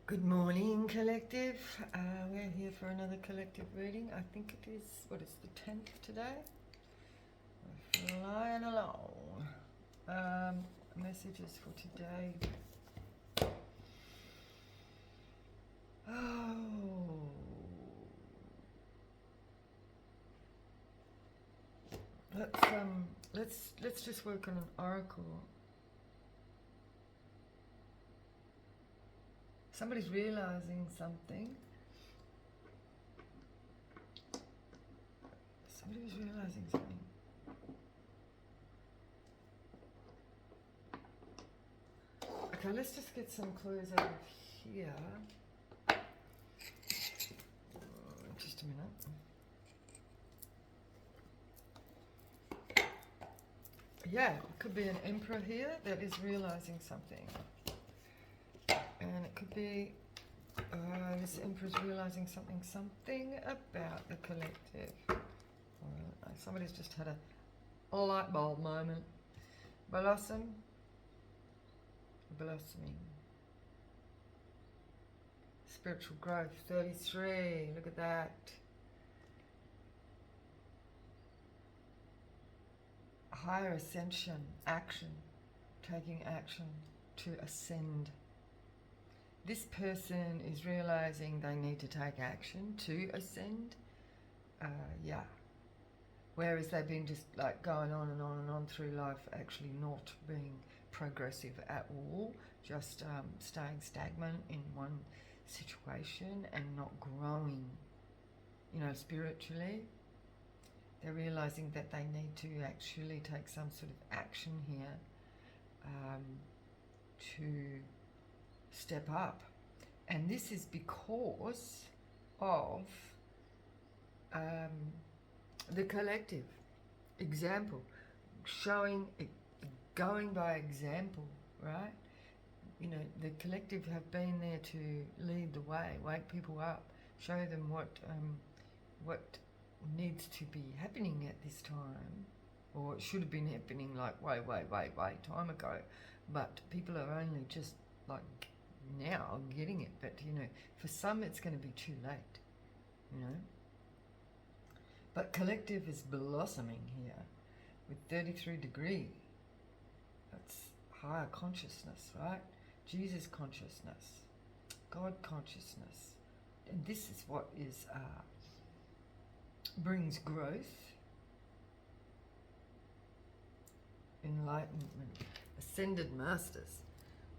Good morning, collective. We're here for another collective reading. I think it is, what is the 10th today? We're flying along. Messages for today. Oh. Let's just work on an oracle. Somebody's realizing something. Somebody's realizing something. Okay, let's just get some clues out of here. Just a minute. Yeah, it could be an emperor here that is realizing something. And it could be this emperor's realizing something about the collective. Somebody's just had a light bulb moment. Blossoming. Spiritual growth, 33, look at that. Higher ascension, action, taking action to ascend. This person is realizing they need to take action to ascend. Yeah. Whereas they've been just like going on and on and on through life, actually not being progressive at all, just staying stagnant in one situation and not growing, spiritually. They're realizing that they need to actually take some sort of action here to step up. And this is because of the collective example, going by example, right? The collective have been there to lead the way, wake people up, show them what needs to be happening at this time, or it should have been happening like way time ago, but people are only just like now getting it. But for some it's going to be too late, But collective is blossoming here with 33 degrees. That's higher consciousness, right? Jesus consciousness, God consciousness. And this is what is brings growth, enlightenment, ascended masters.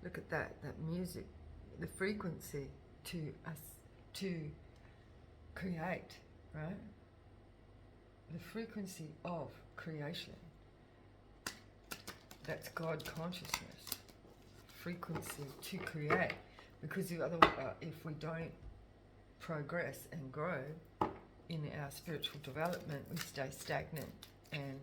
Look at that music, the frequency to create, right? The frequency of creation. That's God consciousness. Frequency to create. Because if we don't progress and grow in our spiritual development, we stay stagnant and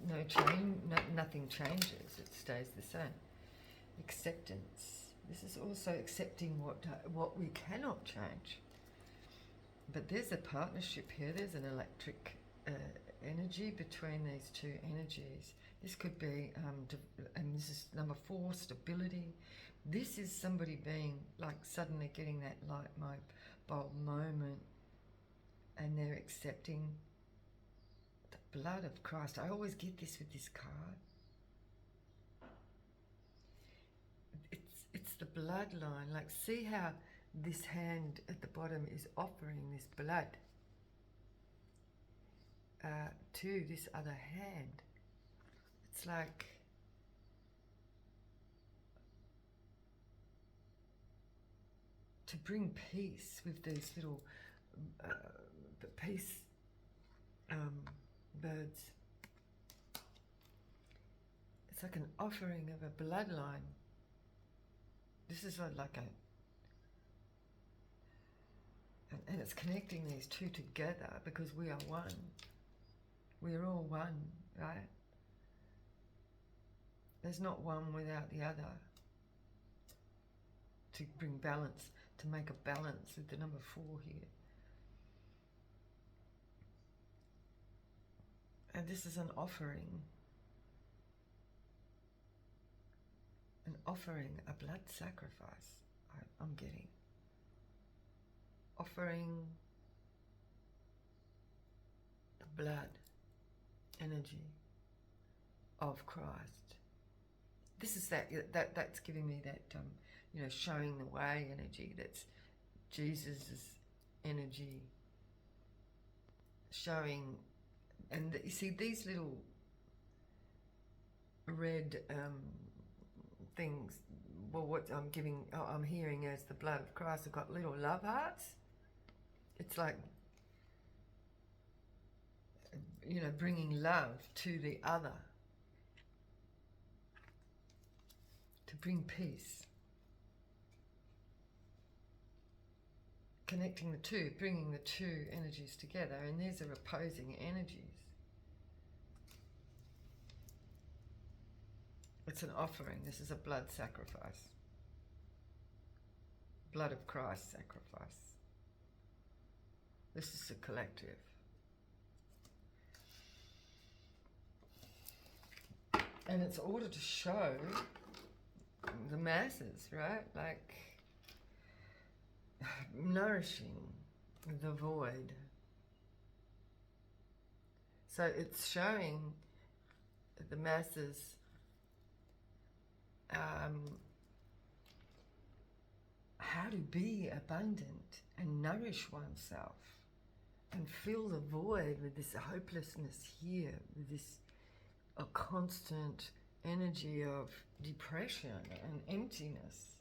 no change, nothing changes. It stays the same. Acceptance. This is also accepting what we cannot change. But there's a partnership here. There's an electric energy between these two energies. This could be, and this is number 4, stability. This is somebody being like suddenly getting that light bulb moment, and they're accepting the blood of Christ. I always get this with this card. It's the bloodline. Like, see how this hand at the bottom is offering this blood to this other hand. It's like to bring peace with these little peace birds. It's like an offering of a bloodline. This is like and it's connecting these two together because we are one. We're all one, right? There's not one without the other. To bring balance, to make a balance with the number 4 here. And this is an offering offering a blood sacrifice. I'm getting offering the blood energy of Christ. This is that's giving me that showing the way energy. That's Jesus's energy showing. And you see these little red things. Well, what I'm hearing as the blood of Christ have got little love hearts. It's like, bringing love to the other, to bring peace, connecting the two, bringing the two energies together, and these are opposing energies. It's an offering. This is a blood sacrifice. Blood of Christ sacrifice. This is the collective. And it's ordered to show the masses, right? Like nourishing the void. So it's showing the masses how to be abundant and nourish oneself and fill the void with this hopelessness here, with this a constant energy of depression and emptiness.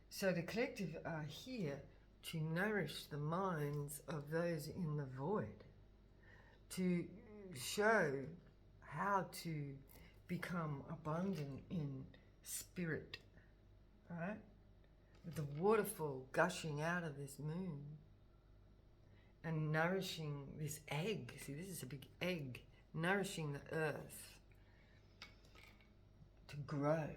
So the collective are here to nourish the minds of those in the void, to show how to become abundant in spirit, right? With the waterfall gushing out of this moon and nourishing this egg. See, this is a big egg, nourishing the earth to grow,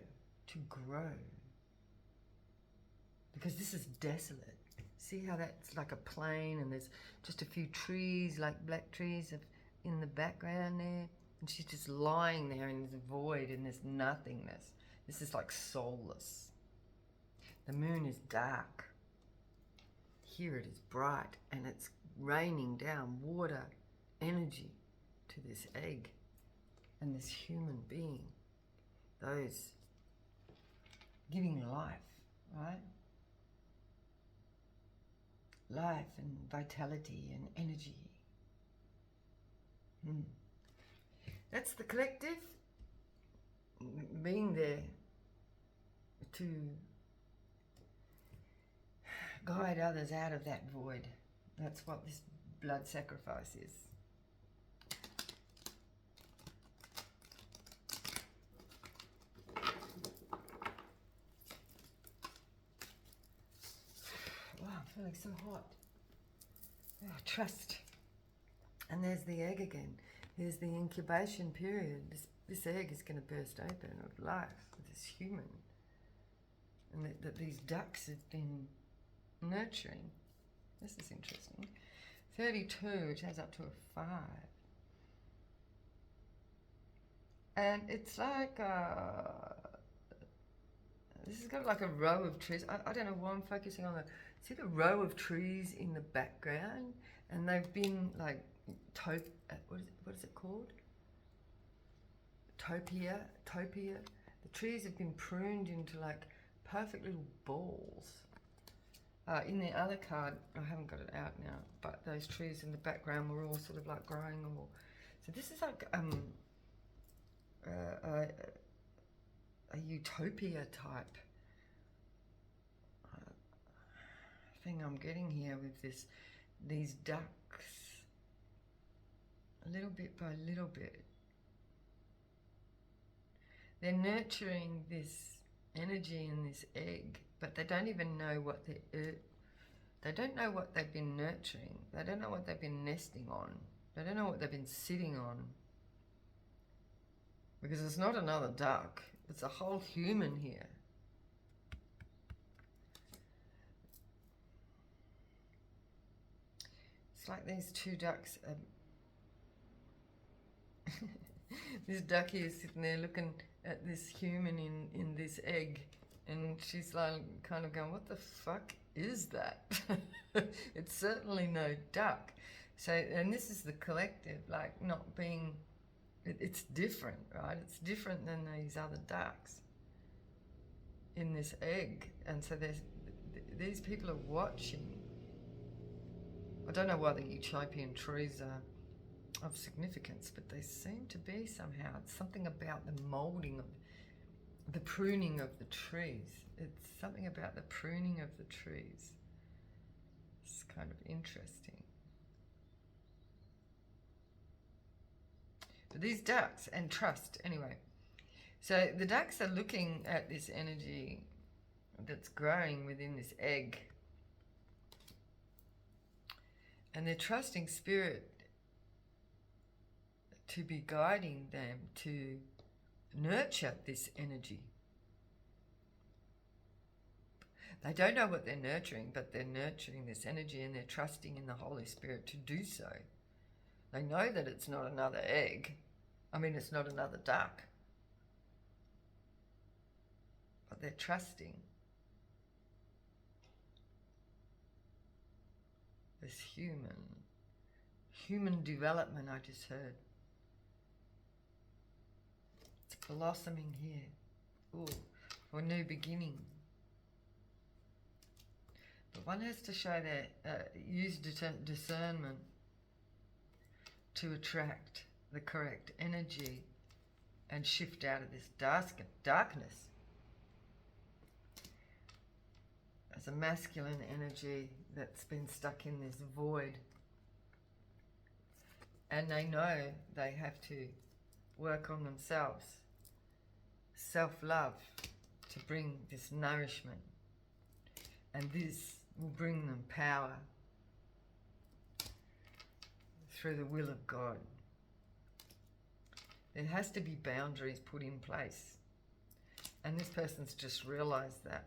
because this is desolate. See how that's like a plain and there's just a few trees, like black trees in the background there, and she's just lying there in this void, in this nothingness. This is like soulless. The moon is dark. Here it is bright, and it's raining down water energy to this egg and this human being, those giving life, right? Life and vitality and energy. That's the collective being there to guide others out of that void. That's what this blood sacrifice is. Wow, I'm feeling so hot. Oh, trust. And there's the egg again. Here's the incubation period. This egg is going to burst open with life, with this human. And that these ducks have been nurturing. This is interesting. 32, which adds up to a 5. And it's like, this has got like a row of trees. I don't know why I'm focusing on see the row of trees in the background? And they've been like, what is it called? Topia. The trees have been pruned into like perfect little balls. In the other card, I haven't got it out now, but those trees in the background were all sort of like growing all. So this is like a utopia type thing I'm getting here with these ducks, little bit by little bit. They're nurturing this energy in this egg, but they don't even know what they don't know what they've been nurturing. They don't know what they've been nesting on. They don't know what they've been sitting on. Because it's not another duck. It's a whole human here. It's like these two ducks this duck here is sitting there looking at this human in this egg, and she's like kind of going, what the fuck is that? It's certainly no duck. So, and this is the collective, like not being, it's different, right? It's different than these other ducks in this egg. And so these people are watching. I don't know why the utopian trees are of significance, but they seem to be somehow. It's something about the moulding of the pruning of the trees. It's something about the pruning of the trees. It's kind of interesting. But these ducks, and trust, anyway. So the ducks are looking at this energy that's growing within this egg. And they're trusting Spirit to be guiding them to nurture this energy. They don't know what they're nurturing, but they're nurturing this energy, and they're trusting in the Holy Spirit to do so. They know that it's not another egg. I mean, it's not another duck. But they're trusting this human development I just heard. It's blossoming here. Ooh, for a new beginning. But one has to show their, use discernment to attract the correct energy and shift out of this darkness. As a masculine energy that's been stuck in this void. And they know they have to work on themselves. Self-love to bring this nourishment. And this will bring them power through the will of God. There has to be boundaries put in place. And this person's just realised that.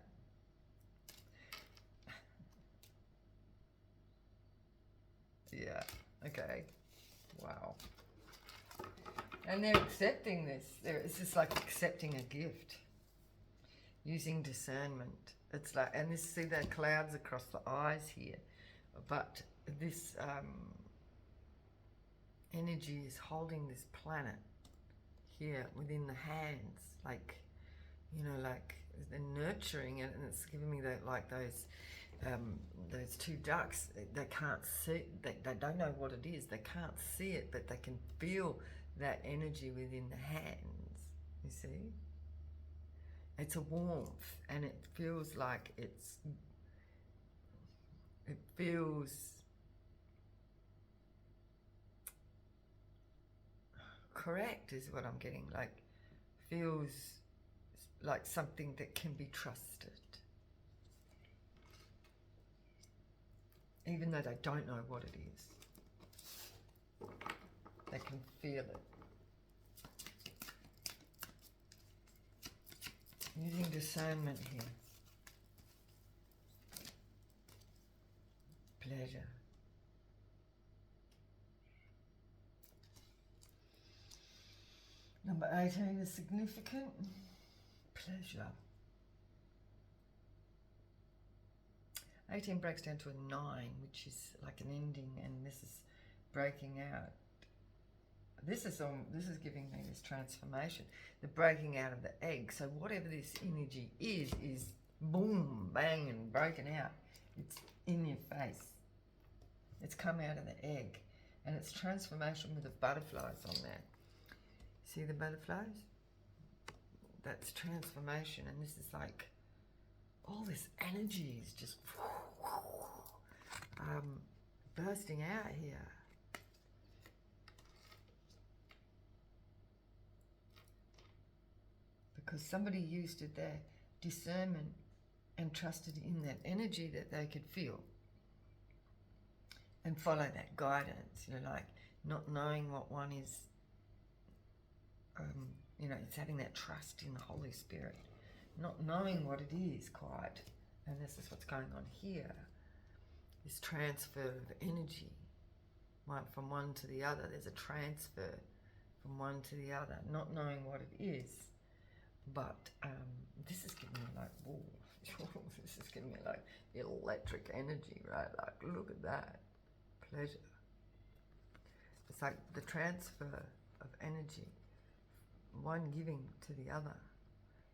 Yeah, okay. Wow. And they're accepting this. It's just like accepting a gift. Using discernment. It's like, and this, see the clouds across the eyes here. But this energy is holding this planet here within the hands. Like, you know, like they're nurturing it, and it's giving me that, like those two ducks. They can't see, they don't know what it is. They can't see it, but they can feel that energy within the hands. You see? It's a warmth, and it feels like it feels correct is what I'm getting, like feels like something that can be trusted. Even though they don't know what it is. They can feel it. Using discernment here. Pleasure. Number 18 is significant. Pleasure. 18 breaks down to a 9, which is like an ending, and this is breaking out. This is giving me this transformation, the breaking out of the egg. So whatever this energy is boom, bang, and broken out. It's in your face. It's come out of the egg, and it's transformation with the butterflies on there. See the butterflies? That's transformation, and this is like all this energy is just bursting out here. Because somebody used their discernment and trusted in that energy that they could feel and follow that guidance, you know, like not knowing what one is, you know, it's having that trust in the Holy Spirit, not knowing what it is quite. And this is what's going on here, this transfer of energy from one to the other. There's a transfer from one to the other, not knowing what it is. But this is giving me like, whoa, this is giving me like electric energy, right? Like, look at that. Pleasure. It's like the transfer of energy, one giving to the other.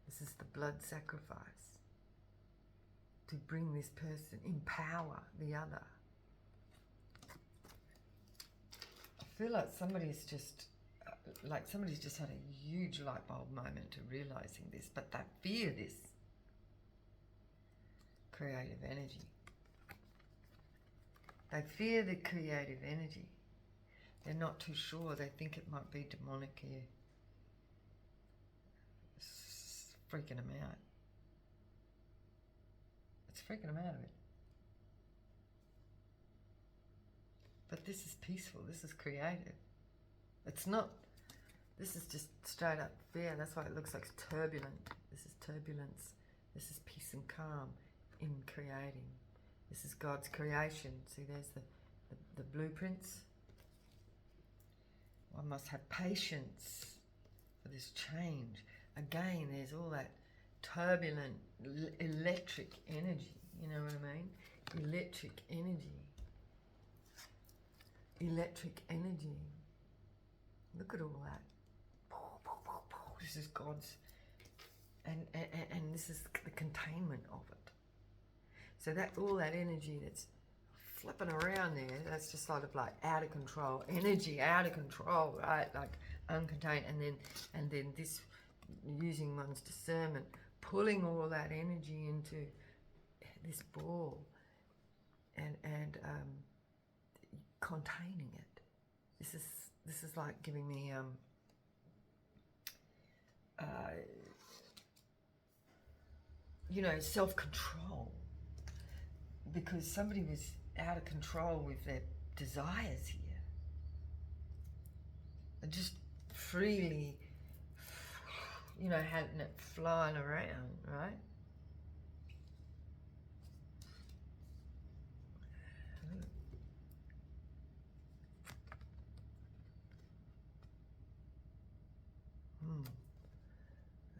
This is the blood sacrifice to bring this person, empower the other. I feel like somebody's just had a huge light bulb moment to realizing this, but they fear this creative energy. They fear the creative energy. They're not too sure. They think it might be demonic here. It's freaking them out. It's freaking them out of it. But this is peaceful. This is creative. It's not. This is just straight up fear. That's why it looks like turbulent. This is turbulence. This is peace and calm in creating. This is God's creation. See, there's the blueprints. One must have patience for this change. Again, there's all that turbulent, electric energy. You know what I mean? Electric energy. Electric energy. Look at all that. This is God's, and this is the containment of it. So that all that energy that's flipping around there, that's just sort of like out of control, energy out of control, right? Like uncontained, and then this using one's discernment, pulling all that energy into this ball, and containing it. This is like giving me self-control, because somebody was out of control with their desires here. They're just freely, having it flying around, right?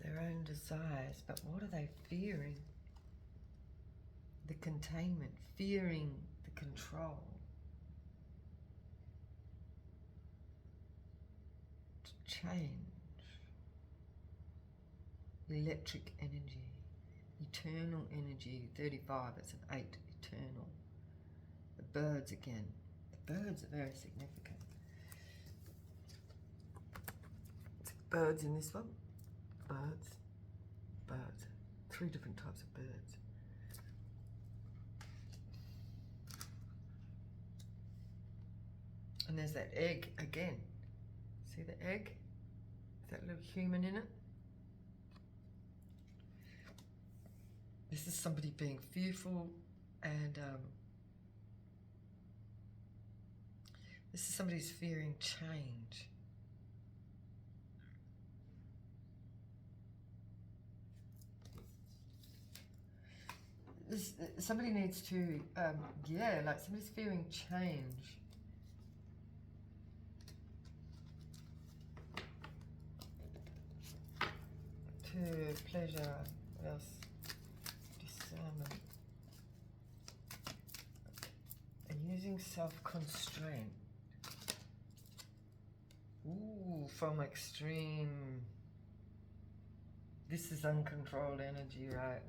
Their own desires, but what are they fearing? The containment, fearing the control. To change. Electric energy, eternal energy, 35, it's an 8, eternal. The birds again. The birds are very significant. Birds in this one. Birds. 3 different types of birds. And there's that egg again. See the egg? That little human in it? This is somebody being fearful, and this is somebody's fearing change. Somebody needs to, like somebody's fearing change. To pleasure, what else? Discernment. And using self-constraint. Ooh, from extreme. This is uncontrolled energy, right?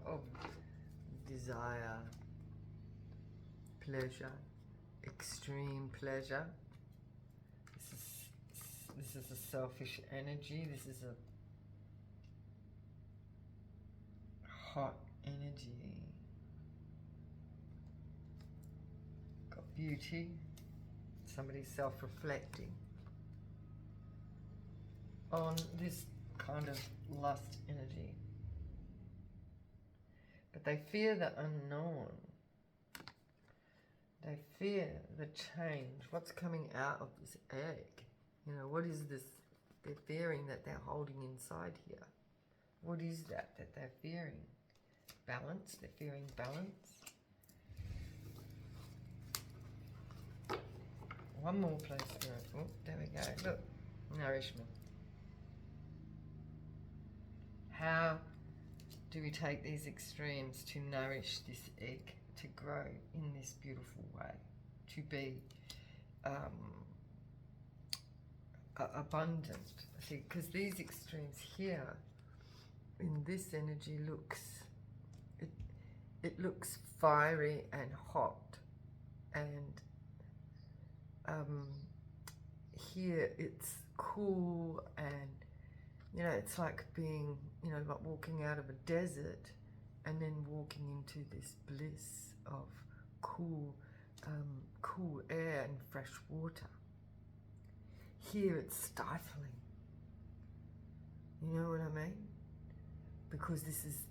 Of desire, pleasure, extreme pleasure. This is a selfish energy. This is a hot energy. Got beauty. Somebody's self-reflecting on this kind of lust energy. But they fear the unknown. They fear the change. What's coming out of this egg? What is this they're fearing that they're holding inside here? What is that they're fearing? Balance. They're fearing balance. One more place, Spirit. Oh, there we go. Look. Nourishment. do we take these extremes to nourish this egg to grow in this beautiful way, to be abundant? See, because these extremes here in this energy it looks fiery and hot, and here it's cool, and you know, it's like being, you know, like walking out of a desert and then walking into this bliss of cool air and fresh water. Here it's stifling. You know what I mean? Because this is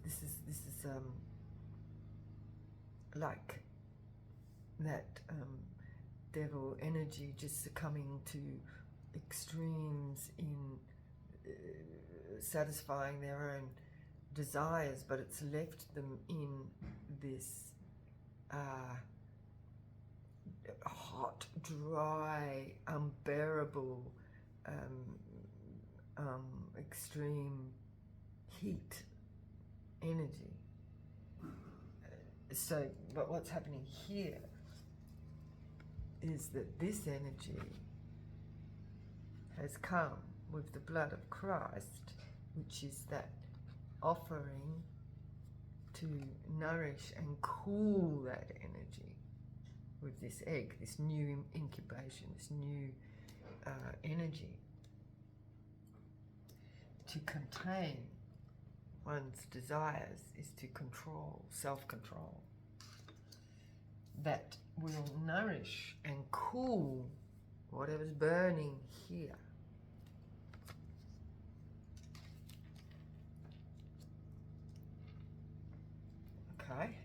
like that devil energy just succumbing to extremes in satisfying their own desires, but it's left them in this hot, dry, unbearable, extreme heat energy. So, but what's happening here is that this energy has come with the blood of Christ, which is that offering to nourish and cool that energy with this egg, this new incubation, this new energy, to contain one's desires is to control, self-control, that will nourish and cool whatever's burning here. Okay.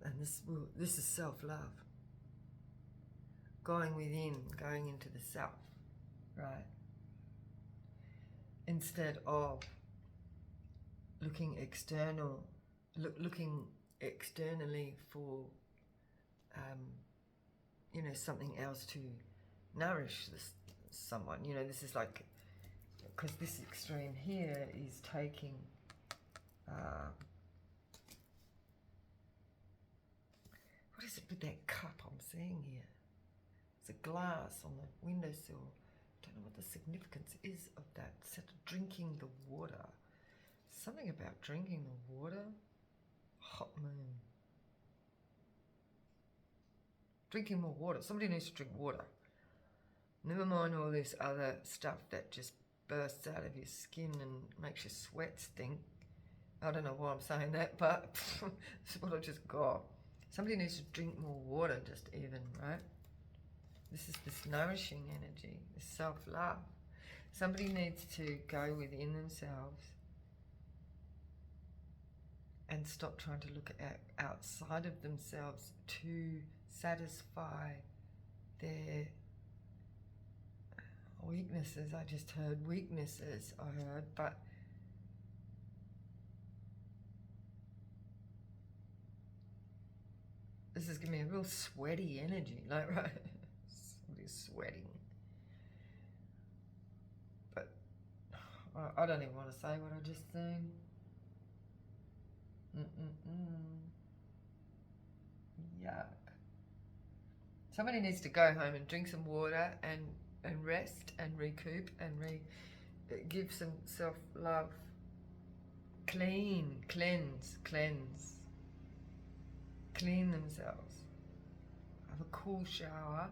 And this is self-love. Going within, going into the self, right? Instead of looking looking externally for, you know, something else to nourish someone. You know, this is like, because this extreme here is taking, what is it with that cup I'm seeing here? It's a glass on the windowsill. I don't know what the significance is of that. It's drinking the water. Something about drinking the water. Hot moon. Drinking more water. Somebody needs to drink water. Never mind all this other stuff that just bursts out of your skin and makes your sweat stink. I don't know why I'm saying that, but this is what I just got. Somebody needs to drink more water, just even, right? This is this nourishing energy, this self-love. Somebody needs to go within themselves and stop trying to look at outside of themselves to satisfy their weaknesses. I just heard weaknesses, but this is giving me a real sweaty energy, like, right? Somebody's sweating. But I don't even want to say what I just seen. Yuck. Somebody needs to go home and drink some water and rest and recoup and give some self-love. Cleanse. Clean themselves. Have a cool shower.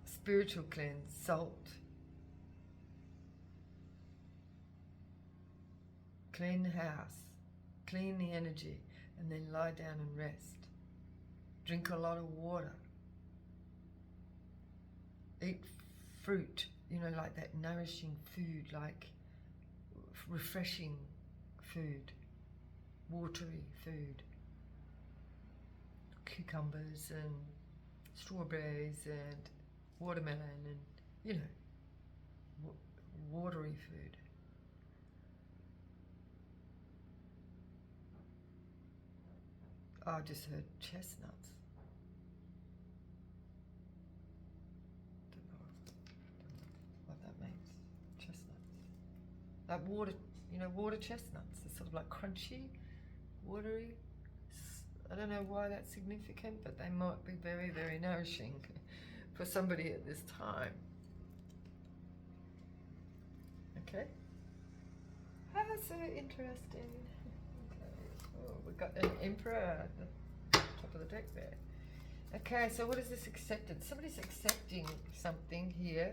Spiritual cleanse, salt. Clean the house. Clean the energy. And then lie down and rest. Drink a lot of water. Eat fruit, you know, like that nourishing food, like refreshing food, watery food. Cucumbers and strawberries and watermelon and, you know, watery food. Oh, I just heard chestnuts. Don't like water, you know, water chestnuts. They're sort of like crunchy, watery. I don't know why that's significant, but they might be very, very nourishing for somebody at this time. Okay. Ah, so interesting. Okay. Oh, we've got an emperor at the top of the deck there. Okay, so what is this acceptance? Somebody's accepting something here.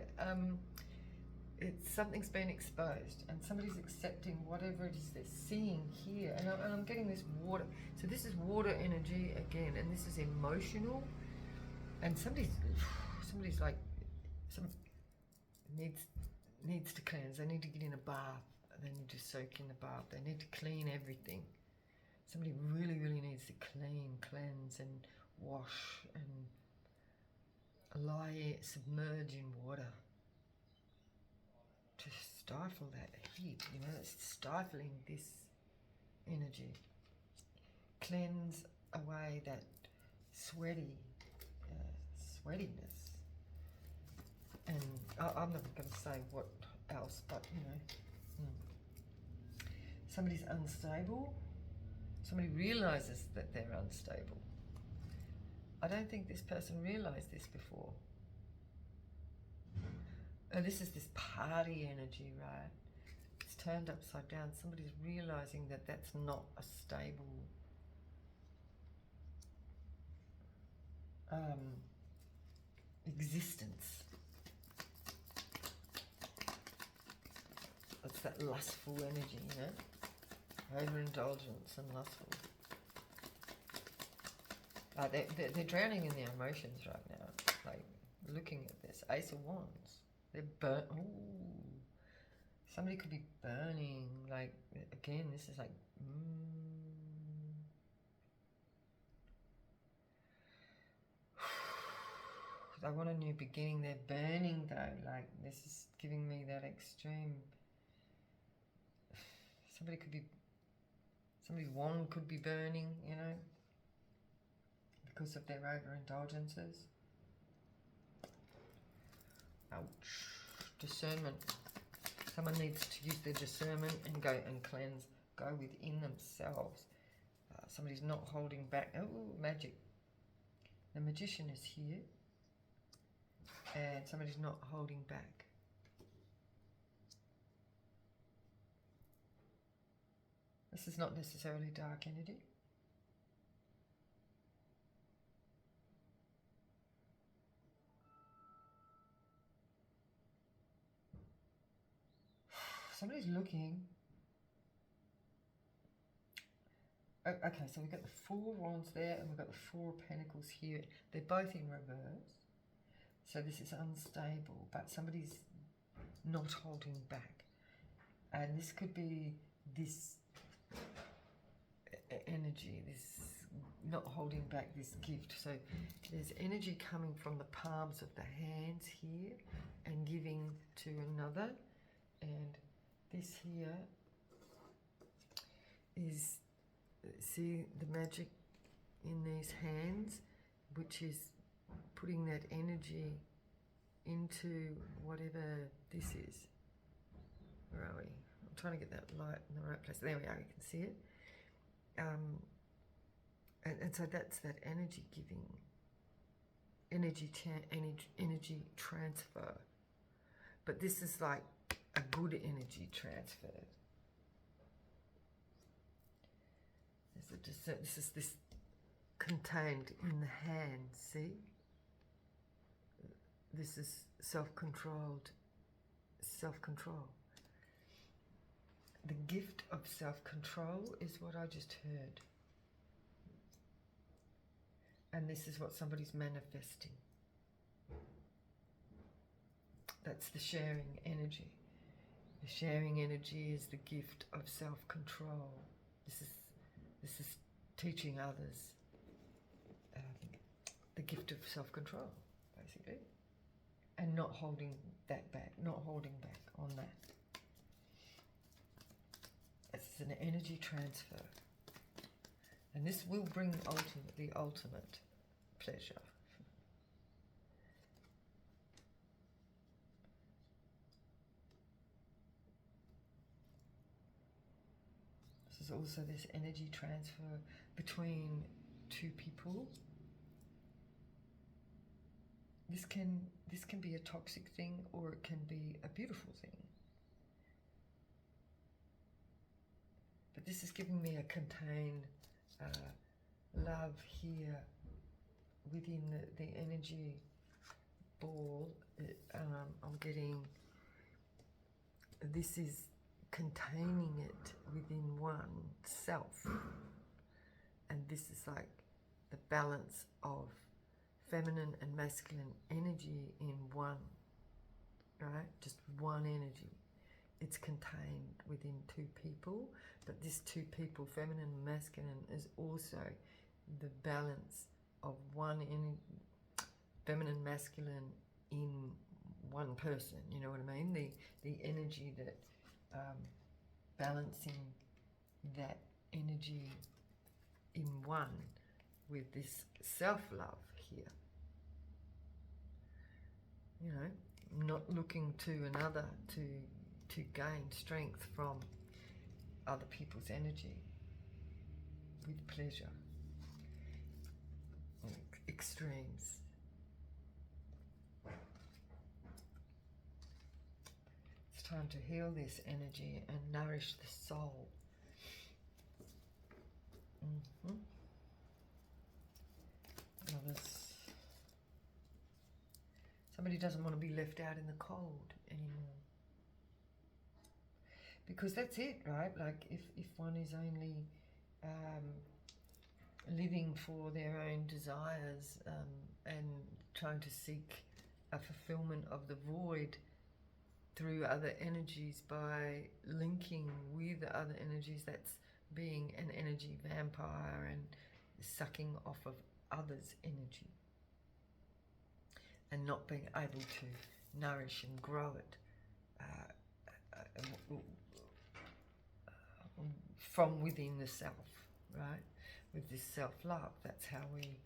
Something's been exposed, and somebody's accepting whatever it is they're seeing here. And I'm getting this water. So this is water energy again, and this is emotional. And somebody's like, needs to cleanse. They need to get in a bath. They need to soak in the bath. They need to clean everything. Somebody really, really needs to cleanse, and wash, and submerge in water to stifle that heat. You know, it's stifling this energy. Cleanse away that sweatiness. And I'm not going to say what else, but you know, somebody's unstable. Somebody realizes that they're unstable. I don't think this person realized this before. Oh, this is this party energy, right? It's turned upside down. Somebody's realizing that that's not a stable existence. It's that lustful energy, you know? Overindulgence and lustful. They're drowning in their emotions right now. Like, looking at this. Ace of Wands. They're burnt. Ooh. Somebody could be burning. Like, again, this is like... I want a new beginning. They're burning, though. Like, this is giving me that extreme... Somebody's wand could be burning, you know, because of their overindulgences. Ouch. Discernment. Someone needs to use their discernment and go and cleanse, go within themselves. Somebody's not holding back. Oh, magic. The magician is here, and somebody's not holding back. This is not necessarily dark energy. Somebody's looking. Okay, so we've got the Four of Wands there, and we've got the Four of Pentacles here. They're both in reverse. So this is unstable, but somebody's not holding back. And this could be this energy, this not holding back, this gift. So there's energy coming from the palms of the hands here and giving to another. And this here is, see the magic in these hands, which is putting that energy into whatever this is. Where are we? I'm trying to get that light in the right place. There we are, you can see it. And so that's that energy giving, energy transfer. But this is like a good energy transfer. This is this contained in the hand, see? This is self-controlled, self-control. The gift of self-control is what I just heard. And this is what somebody's manifesting. That's the sharing energy. The sharing energy is the gift of self-control. This is teaching others the gift of self-control, basically. And not holding that back, not holding back on that. It's an energy transfer. And this will bring the ultimate pleasure. There's also this energy transfer between two people. This can be a toxic thing, or it can be a beautiful thing. But this is giving me a contained love here within the energy ball. I'm getting, this is containing it within one self, and this is like the balance of feminine and masculine energy in one, right? Just one energy. It's contained within two people, but this two people, feminine and masculine, is also the balance of one feminine, masculine in one person. You know what I mean? The energy that balancing that energy in one with this self-love here. You know, not looking to another to gain strength from other people's energy with pleasure. Extremes. It's time to heal this energy and nourish the soul. Somebody doesn't want to be left out in the cold anymore. Because that's it, right? Like if one is only living for their own desires and trying to seek a fulfillment of the void through other energies by linking with other energies, that's being an energy vampire and sucking off of others' energy and not being able to nourish and grow it from within the self, right? With this self-love, that's how we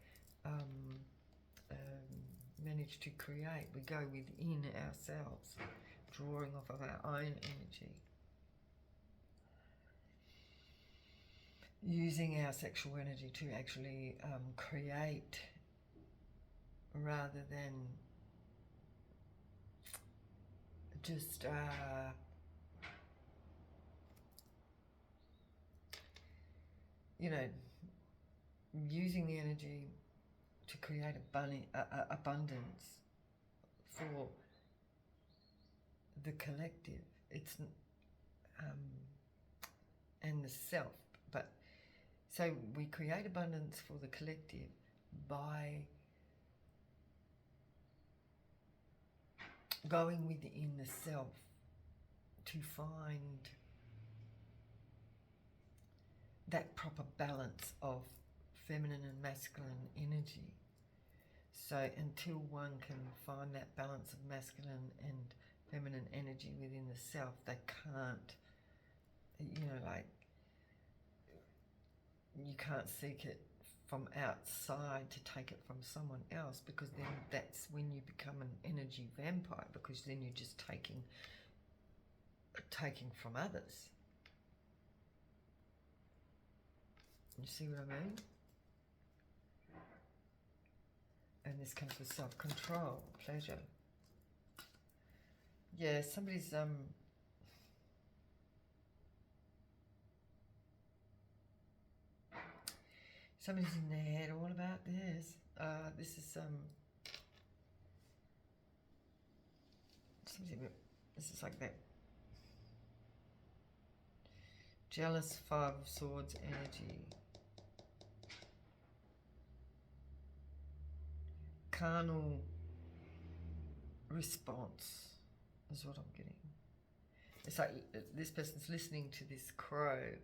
manage to create. We go within ourselves, drawing off of our own energy, using our sexual energy to actually create rather than just you know, using the energy to create abundance for the collective. It's and the self. But so we create abundance for the collective by going within the self to find that proper balance of feminine and masculine energy. So until one can find that balance of masculine and feminine energy within the self, they can't, you know, like, you can't seek it from outside to take it from someone else, because then that's when you become an energy vampire, because then you're just taking from others. You see what I mean? And this comes with self-control, pleasure. Yeah, somebody's in their head all about this. This is this is like that jealous Five of Swords energy. Carnal response is what I'm getting. It's like this person's listening to this crow.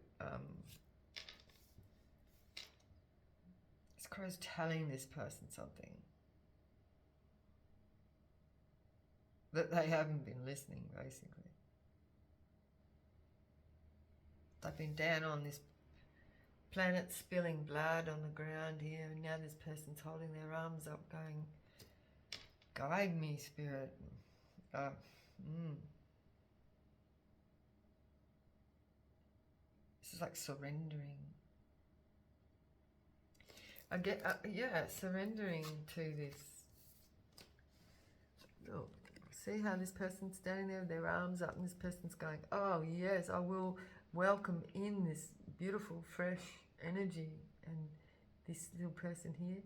This crow's telling this person something that they haven't been listening, basically. They've been down on this planet spilling blood on the ground here, and now this person's holding their arms up going, guide me, spirit. This is like surrendering. I get, surrendering to this. Look, see how this person's standing there with their arms up, and this person's going, oh yes, I will welcome in this beautiful, fresh energy. And this little person here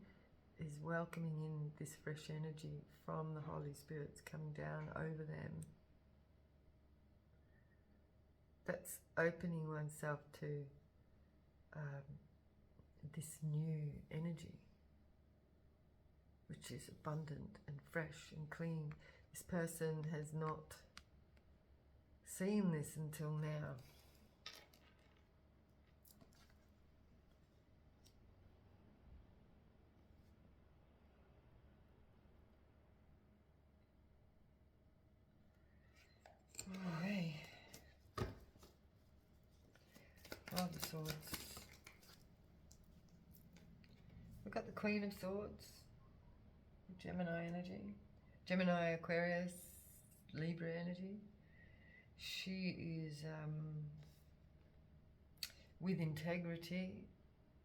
is welcoming in this fresh energy from the Holy Spirit's coming down over them. That's opening oneself to this new energy, which is abundant and fresh and clean. This person has not seen this until now. Okay. Five of Swords. We've got the Queen of Swords, Gemini energy, Gemini, Aquarius, Libra energy. She is with integrity,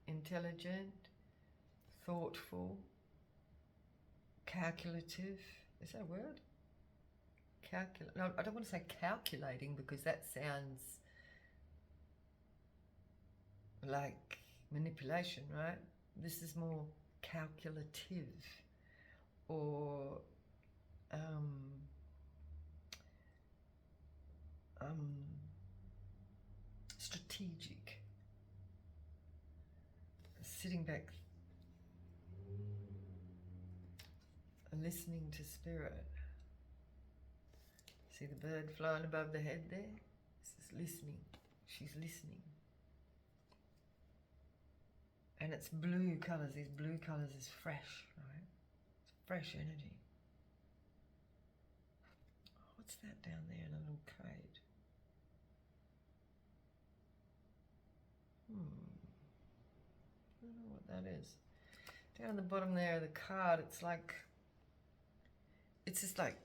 intelligent, thoughtful, calculative. Is that a word? No, I don't want to say calculating, because that sounds like manipulation, right? This is more calculative, or strategic. Sitting back and listening to spirit. See the bird flying above the head there? This is listening. She's listening. And it's blue colours. These blue colours is fresh, right? It's fresh energy. What's that down there in a little cage? I don't know what that is. Down at the bottom there of the card, it's like, it's just like,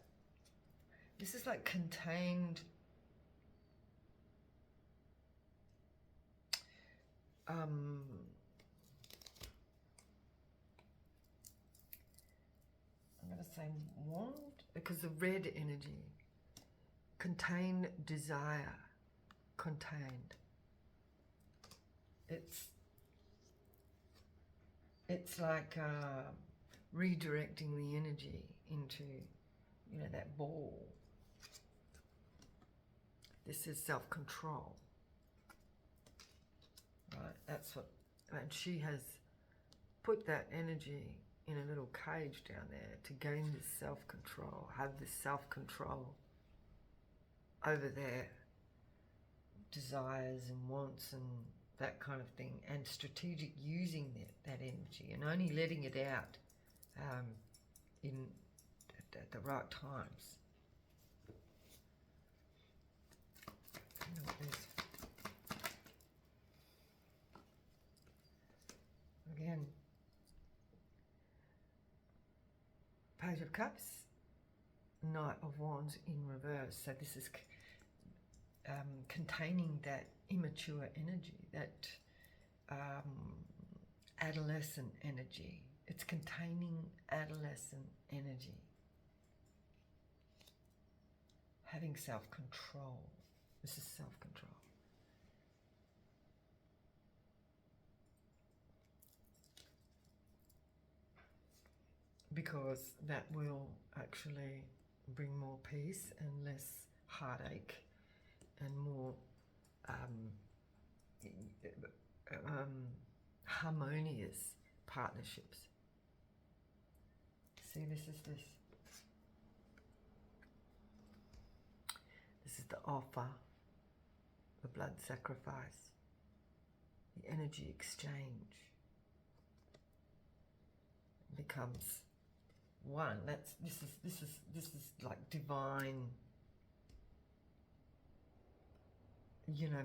this is like contained I'm going to say wand, because the red energy, contain desire, contained. It's like redirecting the energy into, you know, that ball. This is self-control, right? That's what, and she has put that energy in a little cage down there to gain this self-control, have this self-control over their desires and wants and that kind of thing, and strategic using that energy and only letting it out at the right times. I don't know what this. Again, Page of Cups, Knight of Wands in reverse. So this is containing that immature energy, that adolescent energy. It's containing adolescent energy. Having self-control. This is self-control. Because that will actually bring more peace and less heartache and more harmonious partnerships. See, this is this. This is the offer, the blood sacrifice, the energy exchange. It becomes one. This is like divine, you know,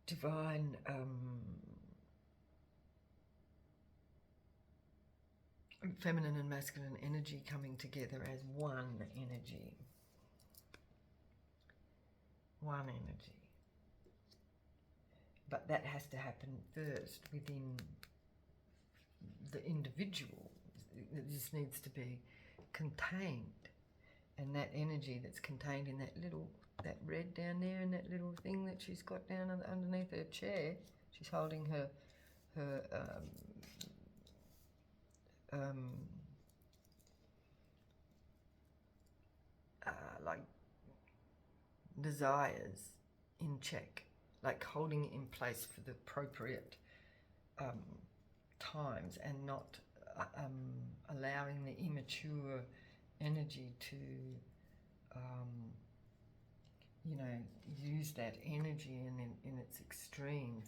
divine feminine and masculine energy coming together as one energy. one energy. But that has to happen first within the individual. This needs to be contained. And that energy that's contained in that red down there and that little thing that she's got down underneath her chair, she's holding her like desires in check, like holding it in place for the appropriate times, and not allowing the immature energy to use that energy in its extremes,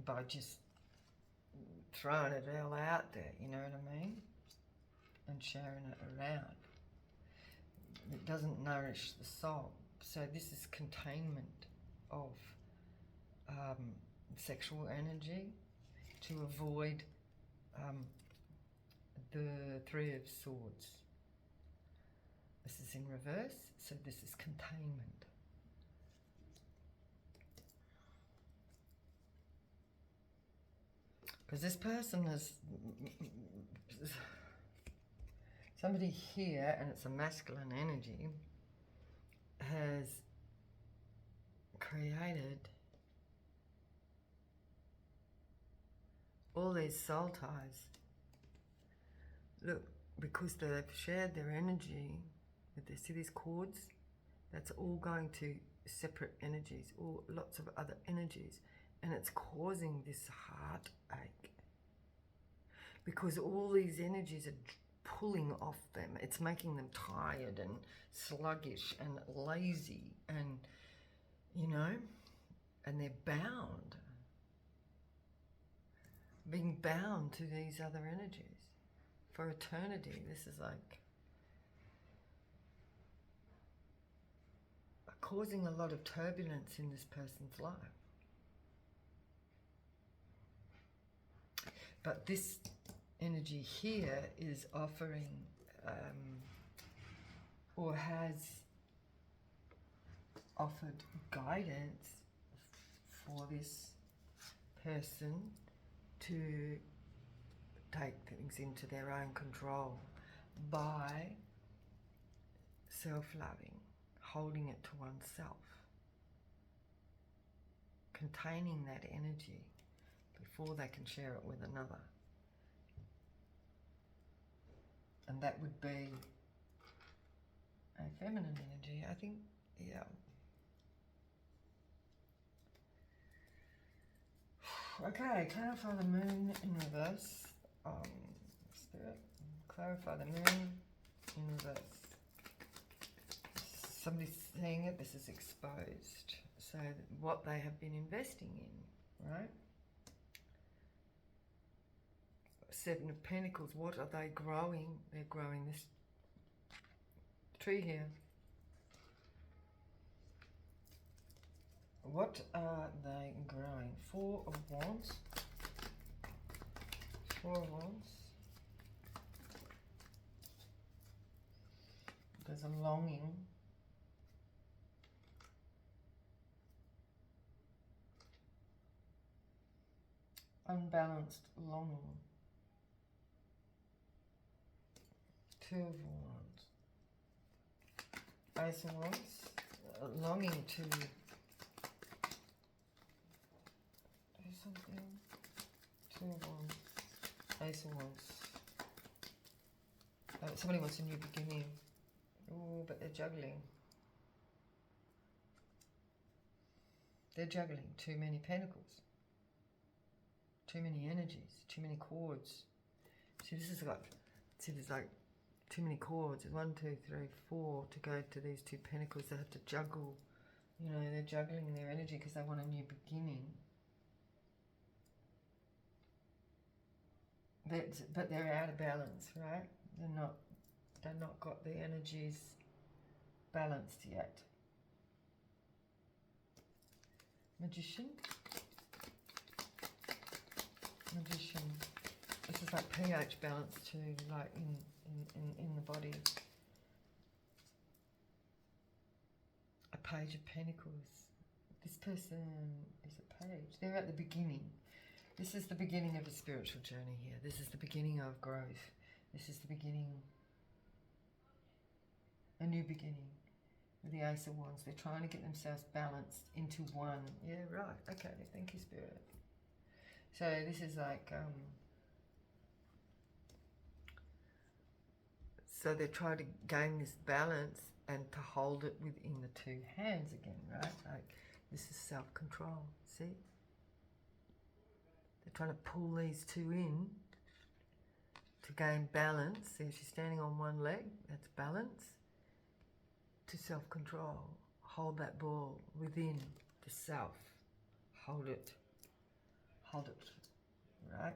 by just throwing it all out there, you know what I mean, and sharing it around. It doesn't nourish the soul. So this is containment of sexual energy to avoid the Three of Swords. This is in reverse, so this is containment. Because this person has somebody here, and it's a masculine energy, has created all these soul ties. Look, because they've shared their energy with this, see these cords? That's all going to separate energies, or lots of other energies, and it's causing this heartache because all these energies are pulling off them. It's making them tired and sluggish and lazy, and and they're bound, being bound to these other energies for eternity. This is like causing a lot of turbulence in this person's life. But this energy here is offering or has offered guidance for this person to take things into their own control by self-loving, holding it to oneself, containing that energy before they can share it with another. And that would be a feminine energy, I think, yeah. Okay, clarify the moon in reverse. Spirit, clarify the moon in reverse. Somebody's seeing it, this is exposed. So what they have been investing in, right? Seven of Pentacles, what are they growing? They're growing this tree here. What are they growing? Four of Wands. Four of Wands. There's a longing. Unbalanced longing. Two of Wands. Ace of Wands. Longing to do something. Two of Wands. Ace of Wands. Somebody wants a new beginning. Oh, but they're juggling. They're juggling too many pentacles. Too many energies. Too many cords. See, this is like, there's like too many cords. 1, 2, 3, 4 to go to these two pentacles. They have to juggle. You know, they're juggling their energy because they want a new beginning. But they're out of balance, right? They're not got the energies balanced yet. Magician. Magician. This is like pH balance too, like in the body. Page of Pentacles. This person is a page. They're at the beginning. This is the beginning of a spiritual journey here. This is the beginning of growth. This is the beginning, a new beginning. With the Ace of Wands, they're trying to get themselves balanced into one. Yeah, right. Okay, thank you, Spirit. So this is like, so they're trying to gain this balance and to hold it within the two hands again, right? Like, this is self-control, see? They're trying to pull these two in to gain balance. See, she's standing on one leg, that's balance. To self-control, hold that ball within the self. Hold it, right?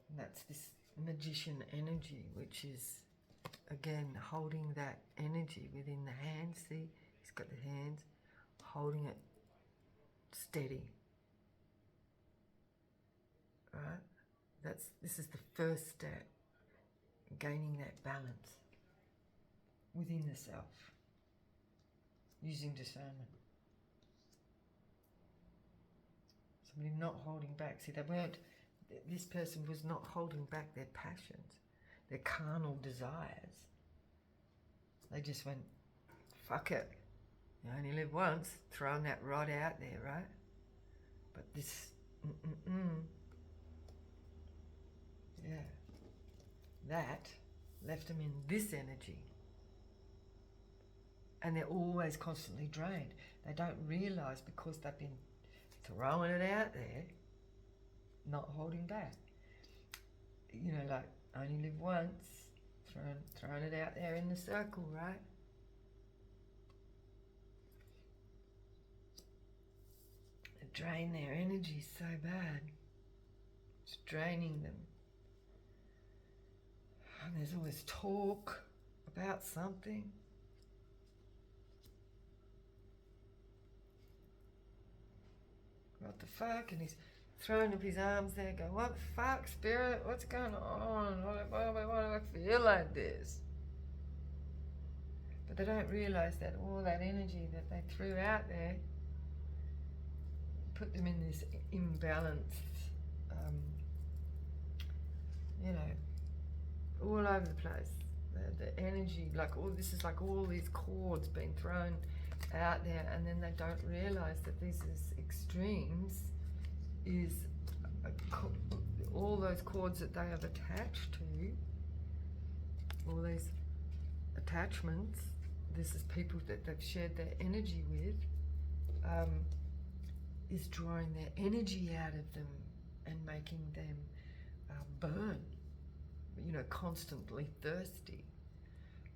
And that's this magician energy, which is, again, holding that energy within the hands. See, he's got the hands, holding it steady, right? This is the first step, gaining that balance within the self, using discernment. Somebody not holding back. See, this person was not holding back their passions, their carnal desires. They just went, fuck it. You only live once, throwing that rod out there, right? But this, yeah, that left them in this energy. And they're always constantly drained. They don't realise because they've been throwing it out there, not holding back. You know, like, only live once, throwing it out there in the circle, right? They drain their energy so bad. It's draining them. And there's always talk about something. What the fuck? And he's throwing up his arms there going, what the fuck, Spirit? What's going on? Why do I feel like this? But they don't realise that all that energy that they threw out there put them in this imbalanced, you know, all over the place. The energy, like all this is like all these cords being thrown out there, and then they don't realise that this is extremes, is all those cords that they have attached to, all these attachments, this is people that they've shared their energy with, is drawing their energy out of them and making them burn, you know, constantly thirsty,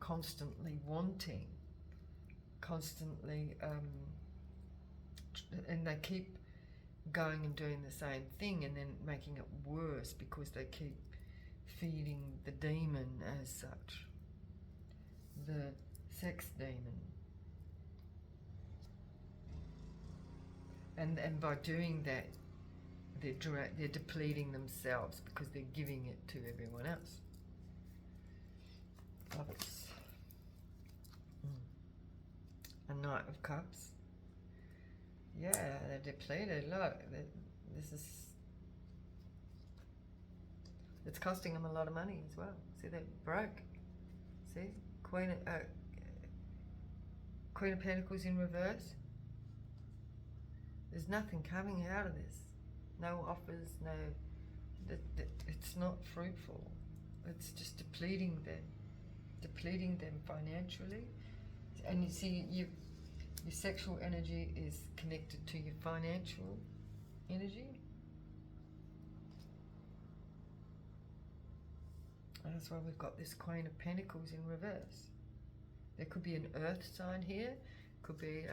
constantly wanting, constantly, and they keep going and doing the same thing and then making it worse because they keep feeding the demon as such, the sex demon. And by doing that, they're depleting themselves because they're giving it to everyone else. Lovers. A Knight of Cups. Yeah, they're depleted. Look, it's costing them a lot of money as well. See, they're broke. See, Queen of Pentacles in reverse. There's nothing coming out of this. No offers, no. It's not fruitful. It's just depleting them financially. And you see, your sexual energy is connected to your financial energy. And that's why we've got this Queen of Pentacles in reverse. There could be an earth sign here. Could be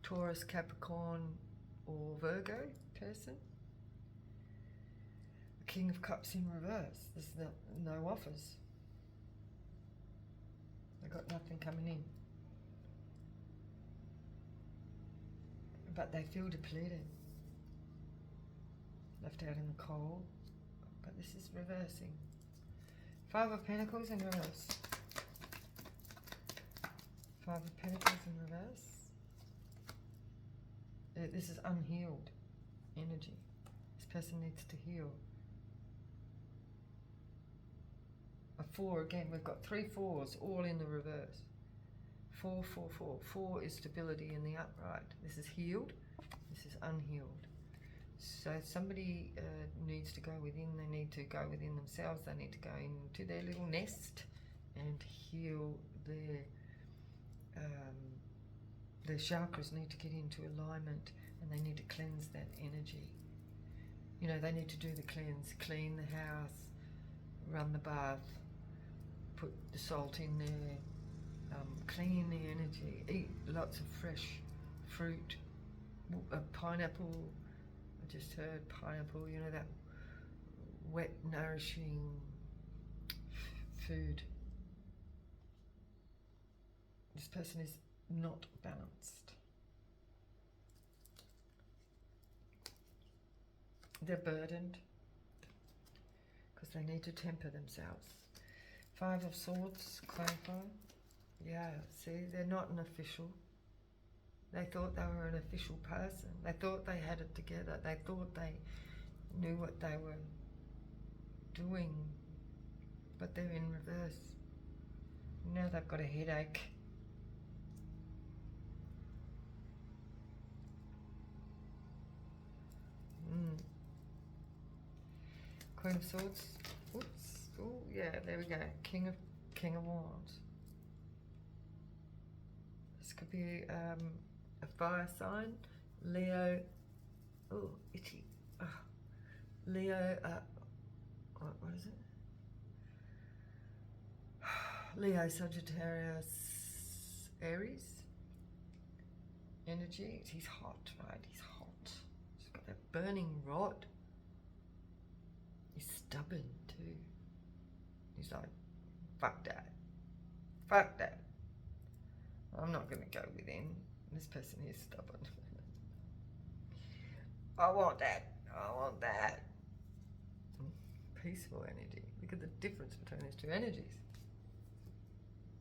Taurus, Capricorn, or Virgo person. The King of Cups in reverse. There's no offers. They've got nothing coming in. But they feel depleted. Left out in the cold. But this is reversing. Five of Pentacles in reverse. Five of Pentacles in reverse. This is unhealed energy. This person needs to heal. A 4 again. We've got 3 4s all in the reverse. 4, 4, 4. 4 is stability in the upright. This is healed. This is unhealed. So somebody needs to go within. They need to go within themselves. They need to go into their little nest and heal their chakras. Need to get into alignment, and they need to cleanse that energy. You know, they need to do the cleanse, clean the house, run the bath, put the salt in there, clean the energy, eat lots of fresh fruit, pineapple. I just heard pineapple, you know, that wet, nourishing food. This person is not balanced. They're burdened because they need to temper themselves. 5 of Swords, clarify. Yeah, see, they're not an official. They thought they were an official person. They thought they had it together. They thought they knew what they were doing, but they're in reverse. Now they've got a headache. Queen of Swords. Oops. Oh, yeah, there we go. King of Wands. This could be a fire sign. Leo. Oh, itchy. Oh. Leo. What is it? Leo, Sagittarius, Aries. Energy. He's hot, right? He's hot. He's got that burning rod. He's stubborn too. He's like, fuck that. Fuck that. I'm not going to go within. This person is stubborn. I want that. I want that. Peaceful energy. Look at the difference between these two energies.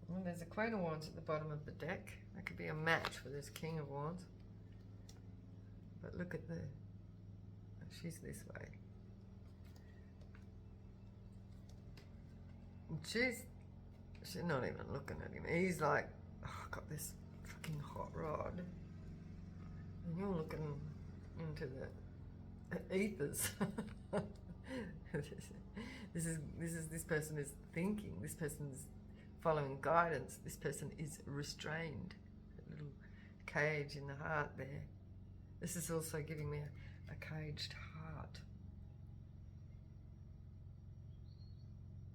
Well, there's a Queen of Wands at the bottom of the deck. That could be a match for this King of Wands. But look at she's this way. She's not even looking at him. He's like, oh, I've got this fucking hot rod. And you're looking into the ethers. This person is thinking. This person's following guidance. This person is restrained. A little cage in the heart there. This is also giving me a caged heart.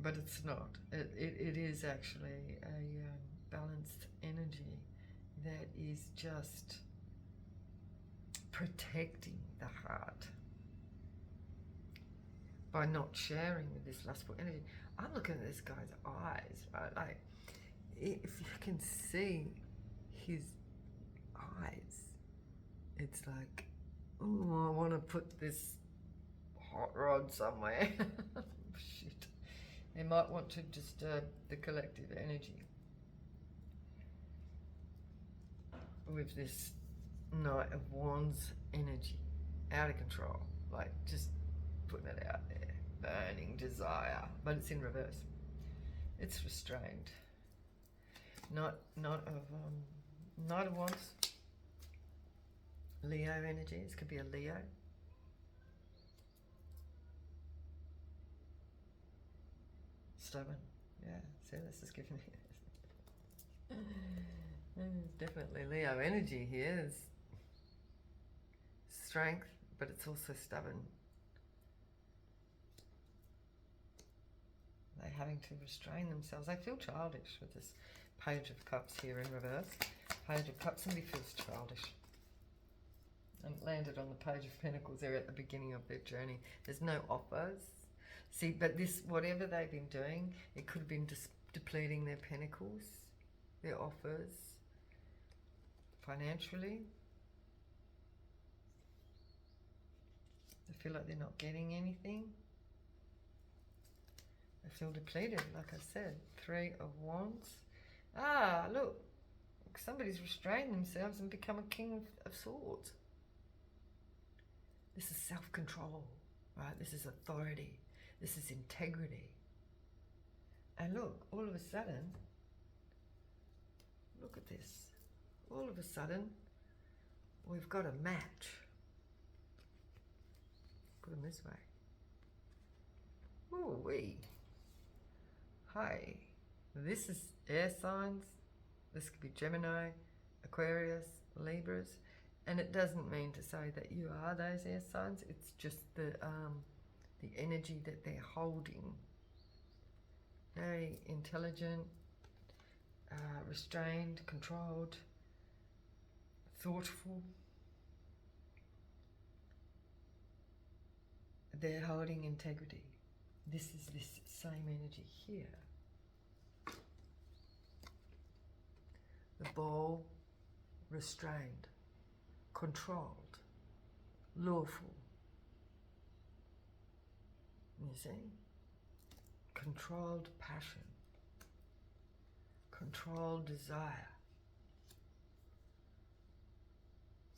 But it's not. It is actually a balanced energy that is just protecting the heart by not sharing with this lustful energy. I'm looking at this guy's eyes, right? Like, if you can see his eyes, it's like, oh, I want to put this hot rod somewhere. Shit. They might want to disturb the collective energy with this Knight of Wands energy. Out of control. Like, just putting it out there. Burning desire. But it's in reverse. It's restrained. Knight of Wands. Leo energy. This could be a Leo. Stubborn. Yeah, see, this is giving me definitely Leo energy here. There's strength, but it's also stubborn. They're having to restrain themselves. They feel childish with this Page of Cups here in reverse. Page of Cups, somebody feels childish. And landed on the Page of Pentacles. They're at the beginning of their journey. There's no offers. See, but this, whatever they've been doing, it could have been depleting their pentacles, their offers, financially. They feel like they're not getting anything. They feel depleted, like I said. 3 of Wands. Ah, look. somebody's restrained themselves and become a king of swords. This is self-control, right? This is authority. This is integrity. And look, all of a sudden, look at this. All of a sudden, we've got a match. Put them this way. Ooh wee. Hi. This is air signs. This could be Gemini, Aquarius, Libras. And it doesn't mean to say that you are those air signs. It's just the energy that they're holding. Very intelligent, restrained, controlled, thoughtful. They're holding integrity. This is this same energy here. The ball, restrained, controlled, lawful. You see? Controlled passion, controlled desire.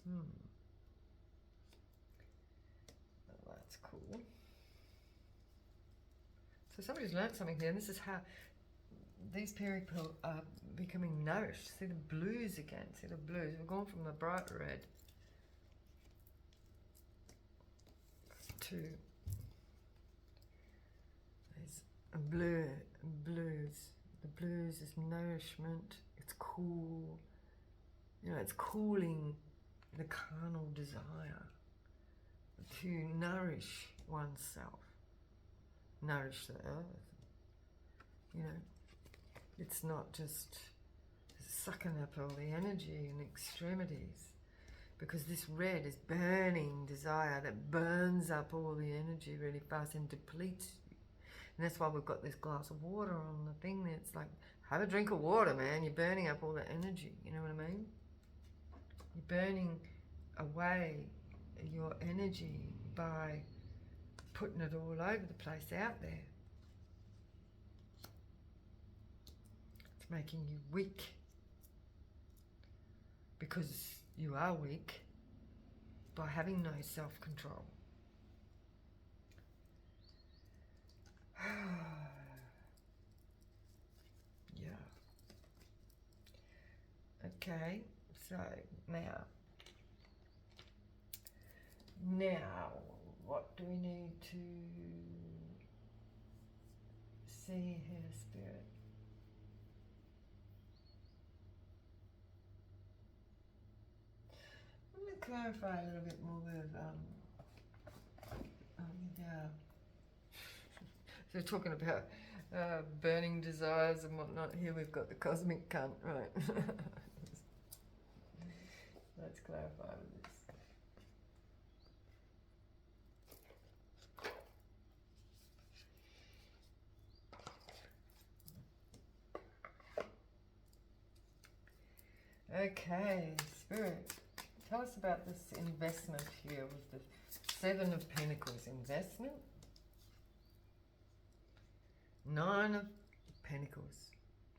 Oh, that's cool. So somebody's learned something here, and this is how these people are becoming nourished. See the blues again, see the blues. We've gone from the bright red to these blues. The blues is nourishment, it's cool. You know, it's cooling the carnal desire to nourish oneself, nourish the earth. You know, it's not just sucking up all the energy and extremities, because this red is burning desire that burns up all the energy really fast and depletes you. And that's why we've got this glass of water on the thing there. It's like, have a drink of water, man. You're burning up all the energy. You know what I mean? You're burning away your energy by putting it all over the place out there. It's making you weak, because you are weak by having no self-control. Yeah. Okay, so now, what do we need to see here, Spirit? Let me clarify a little bit more with, yeah. So we're talking about burning desires and whatnot. Here we've got the cosmic cunt, right? Let's clarify with this. Okay, Spirit, tell us about this investment here with the Seven of Pentacles. Investment, Nine of Pentacles.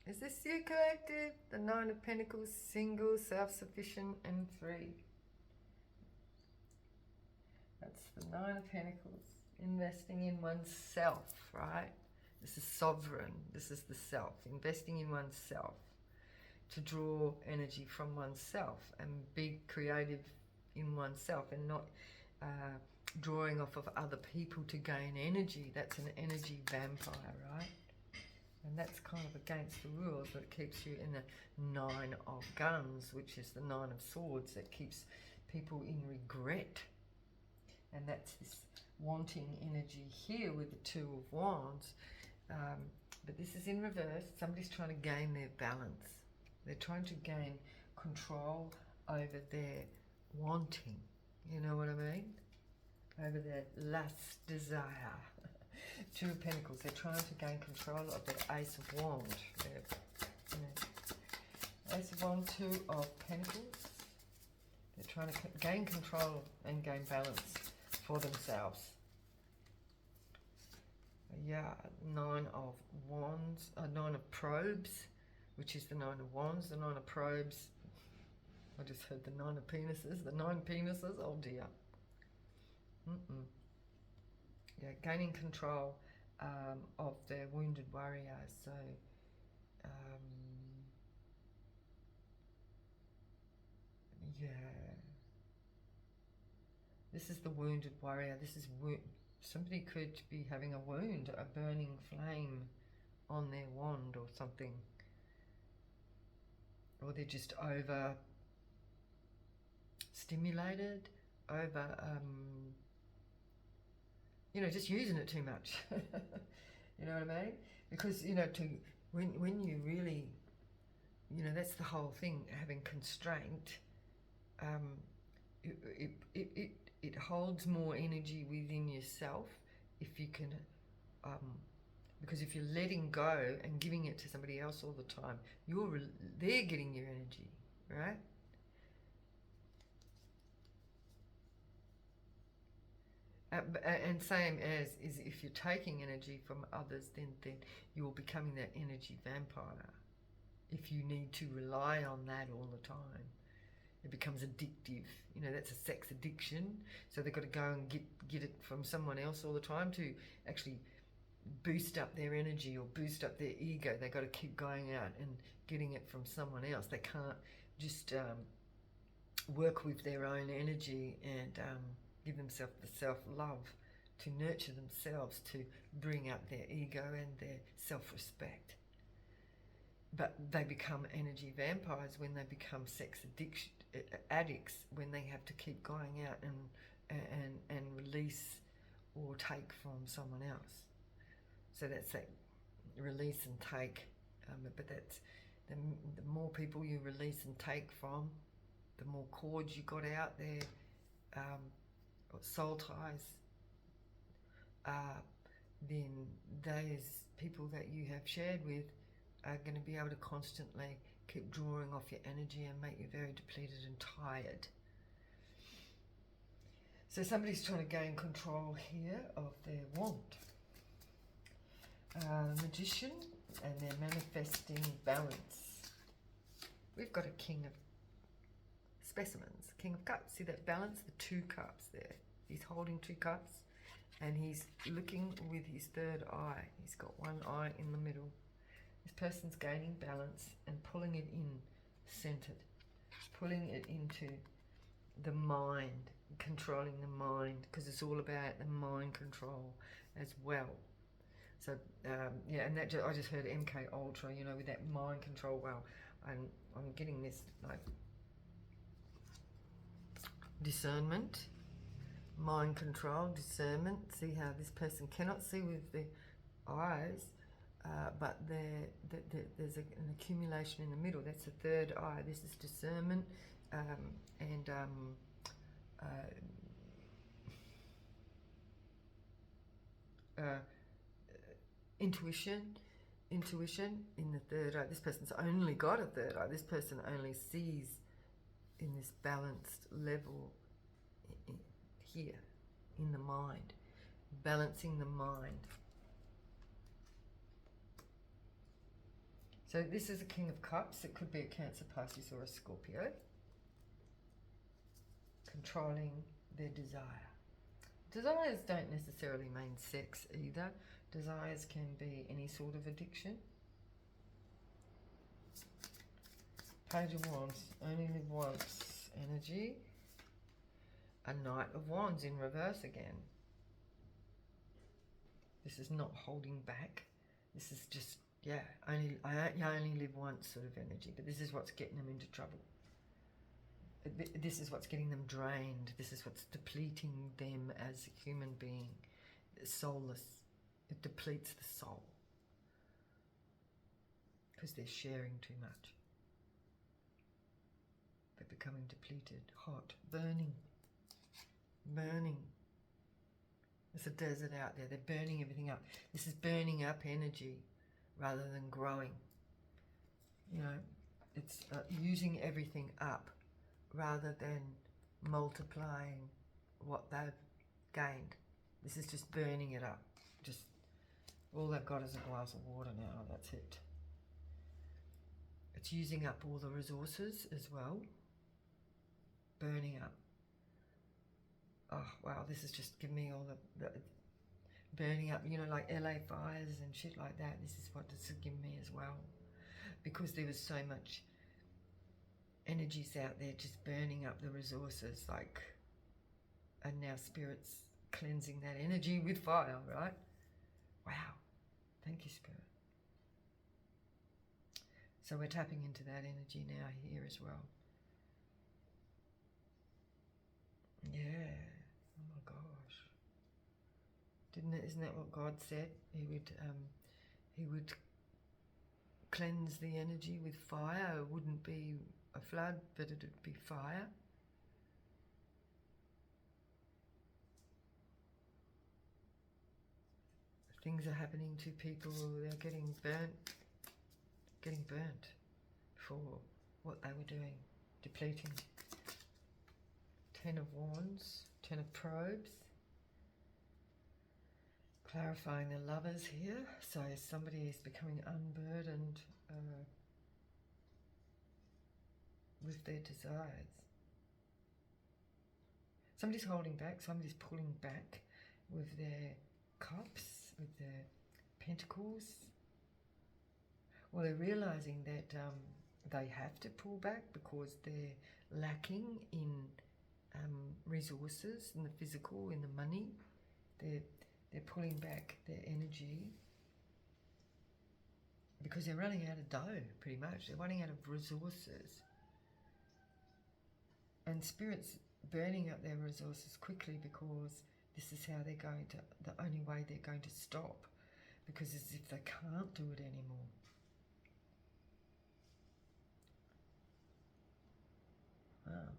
Is this you, collective? The Nine of Pentacles, single, self-sufficient, and free. That's the Nine of Pentacles. Investing in oneself, right? This is sovereign. This is the self. Investing in oneself to draw energy from oneself and be creative in oneself, and not drawing off of other people to gain energy. That's an energy vampire, right? And that's kind of against the rules, but it keeps you in the Nine of Guns, which is the Nine of Swords, that keeps people in regret. And that's this wanting energy here with the Two of Wands. But this is in reverse. Somebody's trying to gain their balance. They're trying to gain control over their wanting. You know what I mean? Over their lust, desire. Two of Pentacles. They're trying to gain control of the Ace of Wands. You know, Ace of Wands, Two of Pentacles. They're trying to gain control and gain balance for themselves. Yeah, Nine of Wands, Nine of Probes, which is the Nine of Wands. The Nine of Probes I just heard the 9 of penises. The 9 penises, oh dear. Yeah, gaining control of their wounded warrior. So, yeah. This is the wounded warrior. This is somebody could be having a wound, a burning flame on their wand or something. Or they're just over stimulated, over, just using it too much. You know what I mean? Because, when you really, that's the whole thing, having constraint, it holds more energy within yourself if you can, because if you're letting go and giving it to somebody else all the time, they're getting your energy, right? And same as is if you're taking energy from others, then you're becoming that energy vampire. If you need to rely on that all the time, it becomes addictive. That's a sex addiction. So they've got to go and get it from someone else all the time to actually boost up their energy or boost up their ego. They've got to keep going out and getting it from someone else. They can't just work with their own energy and give themselves the self-love to nurture themselves, to bring up their ego and their self-respect. But they become energy vampires when they become sex addicts, when they have to keep going out and release or take from someone else. So that's that release and take. But that's the more people you release and take from, the more cords you got out there, soul ties, then those people that you have shared with are going to be able to constantly keep drawing off your energy and make you very depleted and tired. So somebody's trying to gain control here of their wand. Magician, and they're manifesting balance. We've got a King of Specimens, King of Cups. See that balance? The 2 cups there. He's holding 2 cups and he's looking with his third eye. He's got one eye in the middle. This person's gaining balance and pulling it in centered, pulling it into the mind, controlling the mind, because it's all about the mind control as well. So, yeah, and that I just heard MK Ultra, with that mind control. Wow, I'm getting this, like, discernment, mind control, discernment. See how this person cannot see with the eyes, but there's an accumulation in the middle. That's the third eye. This is discernment and intuition in the third eye. This person's only got a third eye. This person only sees in this balanced level here in the mind, balancing the mind. So this is a King of Cups. It could be a Cancer, Pisces or a Scorpio, controlling their desire. Desires don't necessarily mean sex either. Desires can be any sort of addiction. Page of Wands, only live once energy. A Knight of Wands in reverse again. This is not holding back. This is just, yeah, you only live once sort of energy. But this is what's getting them into trouble. This is what's getting them drained. This is what's depleting them as a human being. Soulless. It depletes the soul. Because they're sharing too much. They're becoming depleted, hot, burning. Burning. There's a desert out there. They're burning everything up. This is burning up energy rather than growing. It's using everything up rather than multiplying what they've gained. This is just burning it up. Just all they've got is a glass of water now. That's it. It's using up all the resources as well. burning up. Oh, wow, this has just given me all the burning up, you know, like LA fires and shit like that. This is what this has given me as well. Because there was so much energies out there just burning up the resources, like, and now Spirit's cleansing that energy with fire, right? Wow. Thank you, Spirit. So we're tapping into that energy now here as well. Yeah. Oh my gosh. Isn't that what God said? He would cleanse the energy with fire. It wouldn't be a flood, but it would be fire. Things are happening to people, they're getting burnt for what they were doing, depleting. 10 of Wands, 10 of Probes, clarifying the Lovers here. So somebody is becoming unburdened with their desires. Somebody's holding back, somebody's pulling back with their Cups, with their Pentacles. Well, they're realizing that they have to pull back because they're lacking in resources, in the physical, in the money. They're pulling back their energy because they're running out of dough, pretty much. They're running out of resources. And Spirit's burning up their resources quickly because this is how they're going to, the only way they're going to stop, because it's as if they can't do it anymore. Wow.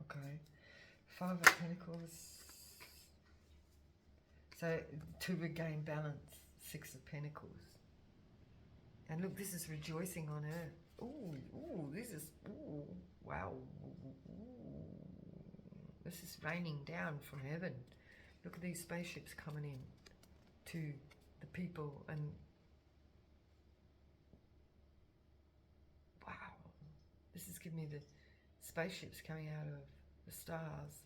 Okay. 5 of Pentacles. So to regain balance, 6 of Pentacles. And look, this is rejoicing on earth. Ooh, this is, ooh, wow. Ooh. This is raining down from heaven. Look at these spaceships coming in to the people, and wow. This is giving me the spaceships coming out of the stars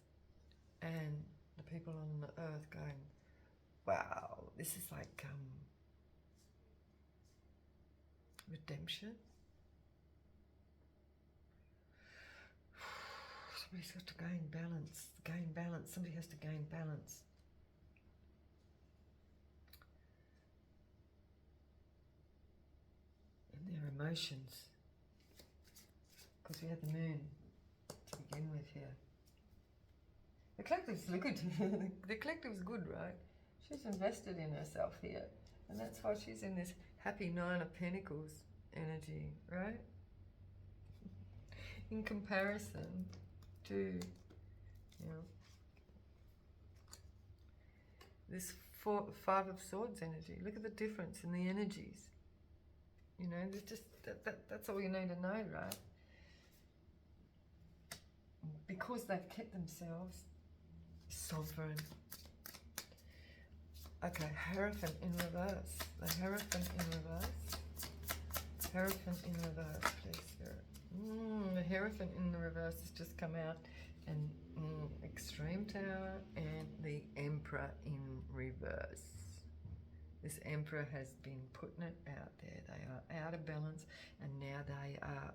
and the people on the earth going, wow, this is like redemption. Somebody's got to gain balance, somebody has to gain balance. In their emotions. Because we had the moon to begin with here. The collective's good. The collective's good, right? She's invested in herself here. And that's why she's in this happy 9 of Pentacles energy, right? In comparison to, you know, this 5 of Swords energy. Look at the difference in the energies. You know, there's just that's all you need to know, right? Because they've kept themselves sovereign. Okay, Hierophant in reverse. The Hierophant in reverse. Hierophant in reverse, please, Spirit. The Hierophant in the reverse has just come out, and Extreme Tower, and the Emperor in reverse. This Emperor has been putting it out there. They are out of balance, and now they are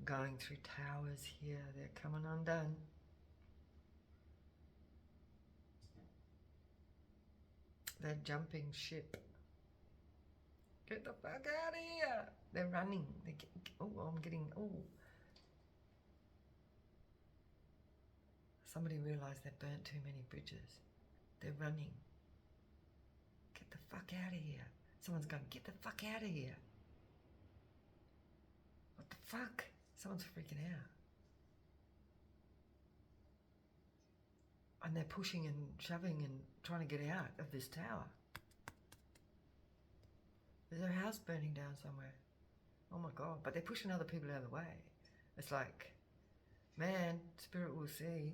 going through towers here. They're coming undone. They're jumping ship. Get the fuck out of here. They're running. I'm getting, Somebody realised they've burnt too many bridges. They're running. Get the fuck out of here. Someone's going, get the fuck out of here. What the fuck? Someone's freaking out. And they're pushing and shoving and trying to get out of this tower. There's a house burning down somewhere. Oh my God. But they're pushing other people out of the way. It's like, man, Spirit will see.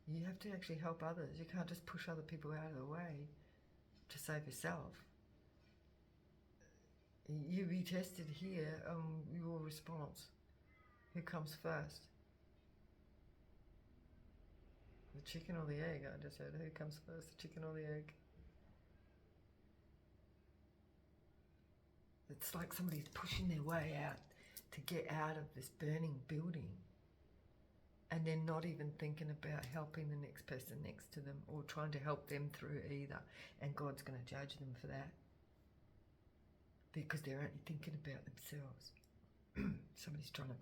You have to actually help others. You can't just push other people out of the way to save yourself. You be tested here on your response. Who comes first? The chicken or the egg? I just said, who comes first, the chicken or the egg? It's like somebody's pushing their way out to get out of this burning building, and they're not even thinking about helping the next person next to them or trying to help them through either. And God's going to judge them for that because they're only thinking about themselves. Somebody's trying to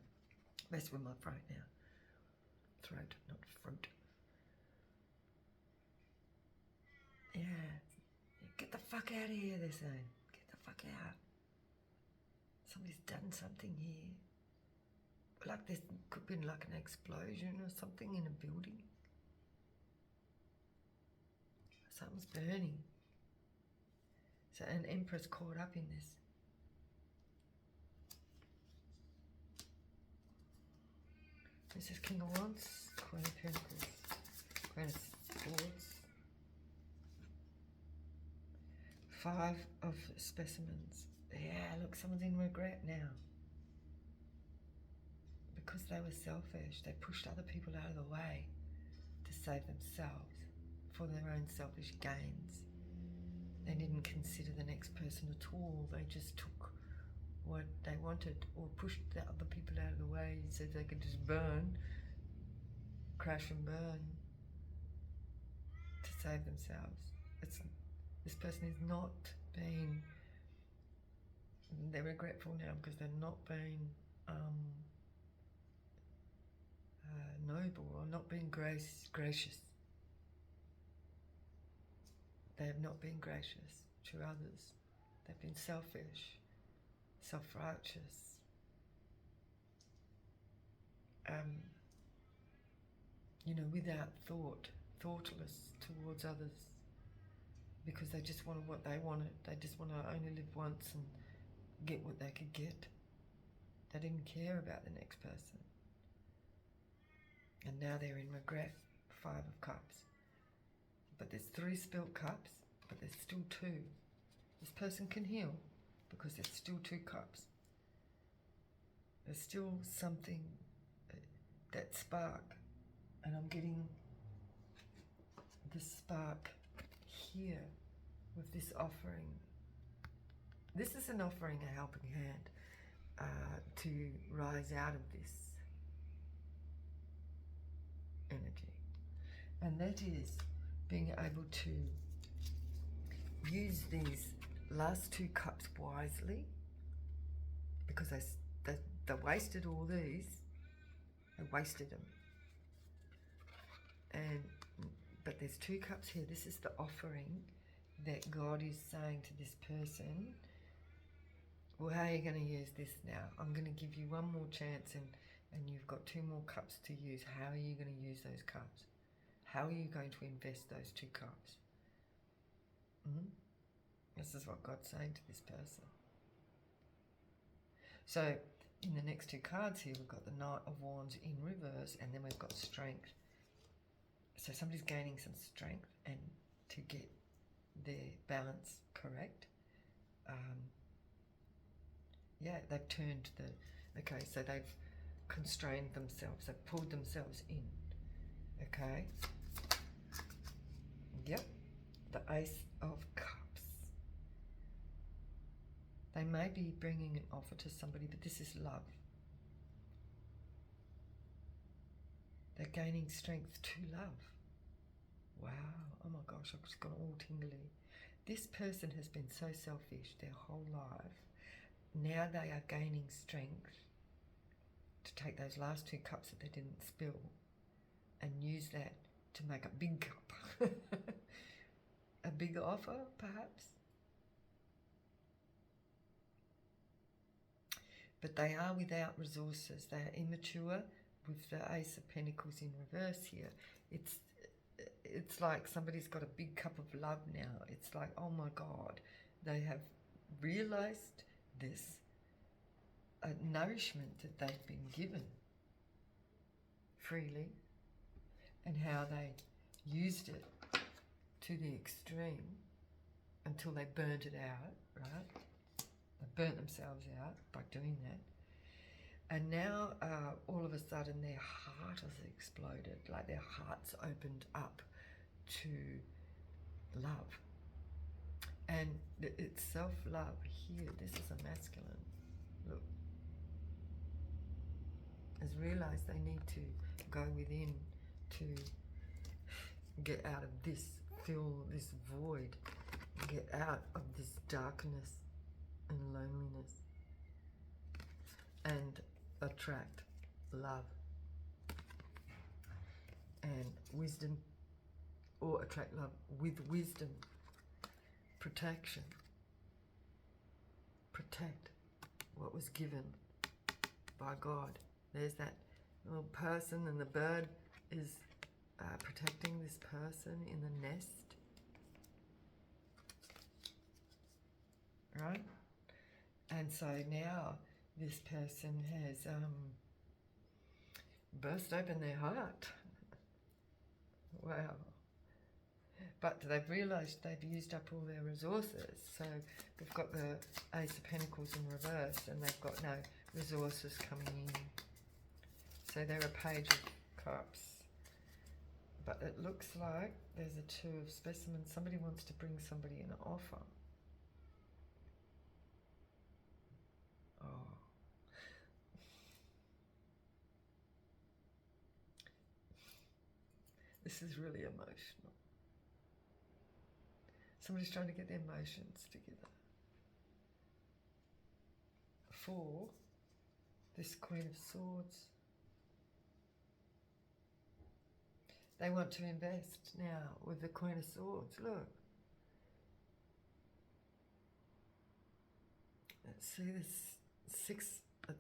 mess with my throat now. Throat, not fruit. Yeah. Get the fuck out of here, they're saying. Get the fuck out. Somebody's done something here. Like there could have been like an explosion or something in a building. Something's burning. So an empress caught up in this. This is King of Wands, Queen of Pentacles, Queen of Swords, Five of Specimens. Yeah, look, someone's in regret now. Because they were selfish, they pushed other people out of the way to save themselves for their own selfish gains. They didn't consider the next person at all. They just took what they wanted or pushed the other people out of the way so they could just burn, crash and burn to save themselves. This person is not being, they're regretful now because they're not being noble or not being gracious. They have not been gracious to others. They've been selfish, self-righteous, without thought, thoughtless towards others, because they just wanted what they wanted. They just want to only live once and get what they could get. They didn't care about the next person. And now they're in regret. Five of Cups. But there's 3 spilt cups, but there's still 2. This person can heal because there's still 2 cups. There's still something, that spark. And I'm getting this spark here with this offering. This is an offering, a helping hand to rise out of this energy. And that is being able to use these last 2 cups wisely, because they wasted all these. They wasted them. But there's 2 cups here. This is the offering that God is saying to this person. Well, how are you going to use this now? I'm going to give you one more chance, and you've got 2 more cups to use. How are you going to use those cups? How are you going to invest those 2 cups? This is what God's saying to this person. So, in the next 2 cards here, we've got the Knight of Wands in reverse, and then we've got Strength. So somebody's gaining some strength and to get their balance correct. They've turned so they've constrained themselves, they've pulled themselves in. Okay. Yep. The Ace of Cups. They may be bringing an offer to somebody, but this is love. They're gaining strength to love. Wow. Oh my gosh, I've just got all tingly. This person has been so selfish their whole life. Now they are gaining strength to take those last 2 cups that they didn't spill and use that to make a big cup. A big offer, perhaps. But they are without resources. They are immature with the Ace of Pentacles in reverse here. It's like somebody's got a big cup of love now. It's like, oh my God, they have realized this nourishment that they've been given freely and how they used it to the extreme until they burnt it out, right? burnt themselves out by doing that. And now, all of a sudden, their heart has exploded, like their heart's opened up to love. And it's self-love here. This is a masculine. Look. Has realised they need to go within to get out of this, fill this void, get out of this darkness and loneliness, and attract love and wisdom, or attract love with wisdom, protection. Protect what was given by God. There's that little person, and the bird is protecting this person in the nest. Right? And so now this person has burst open their heart. Wow. But they've realised they've used up all their resources. So they've got the Ace of Pentacles in reverse, and they've got no resources coming in. So they're a Page of Cups. But it looks like there's a Two of Specimens. Somebody wants to bring somebody an offer. Oh. This is really emotional. Somebody's trying to get their emotions together. For this Queen of Swords. They want to invest now with the Queen of Swords. Look. Let's see this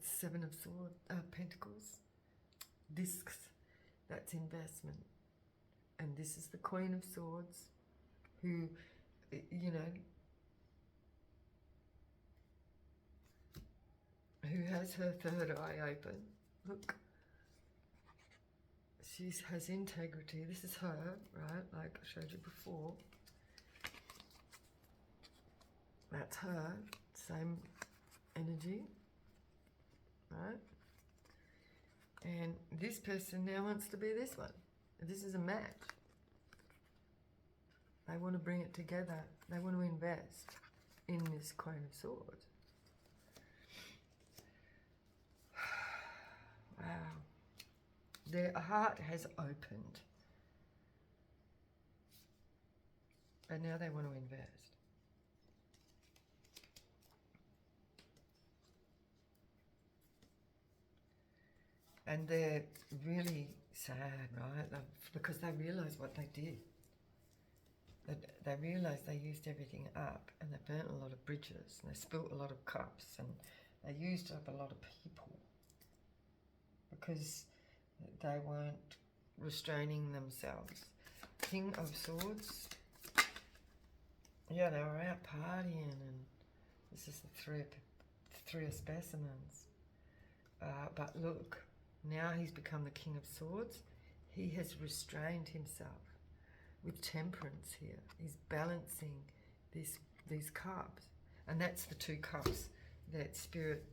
Seven of Pentacles. Discs. That's investment. And this is the Queen of Swords, who, you know, who has her third eye open. Look. She has integrity. This is her, right? Like I showed you before. That's her. Same energy, right? And this person now wants to be this one. This is a match. They want to bring it together. They want to invest in this Queen of Swords. Wow. Their heart has opened. And now they want to invest. And they're really sad, right? Because they realise what they did. They realised they used everything up, and they burnt a lot of bridges, and they spilt a lot of cups, and they used up a lot of people because they weren't restraining themselves. King of Swords. Yeah, they were out partying, and this is the three of Specimens. But look, now he's become the King of Swords. He has restrained himself with temperance here. He's balancing these cups. And that's the two cups that Spirit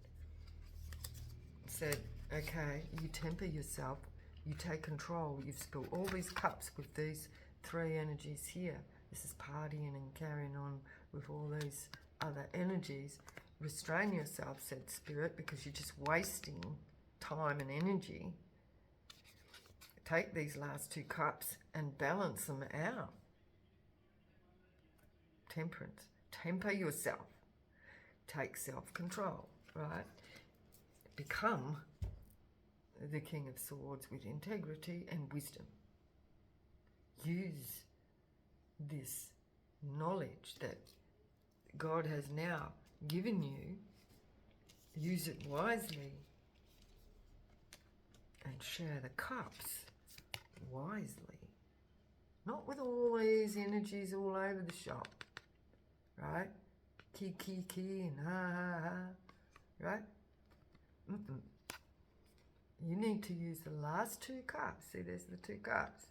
said, okay, you temper yourself, you take control, you've spilled all these cups with these three energies here. This is partying and carrying on with all these other energies. Restrain yourself, said Spirit, because you're just wasting time and energy. Take these last two cups and balance them out. Temperance. Temper yourself. Take self-control, right? Become the King of Swords with integrity and wisdom. Use this knowledge that God has now given you. Use it wisely and share the cups wisely. Not with all these energies all over the shop, right? Ki, and ha, right? You need to use the last two cups. See, there's the two cups.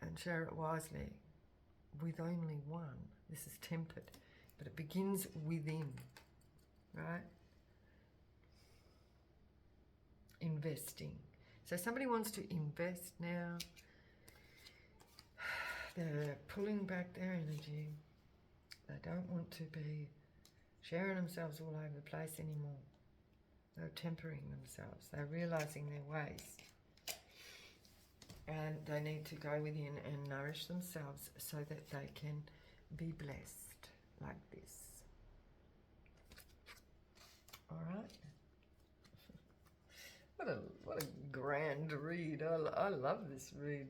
And share it wisely with only one. This is tempered. but it begins within, right? Investing. So somebody wants to invest now. They're pulling back their energy. They don't want to be sharing themselves all over the place anymore. They're tempering themselves. They're realizing their ways. And they need to go within and nourish themselves so that they can be blessed like this. All right? What a grand read. I love this read.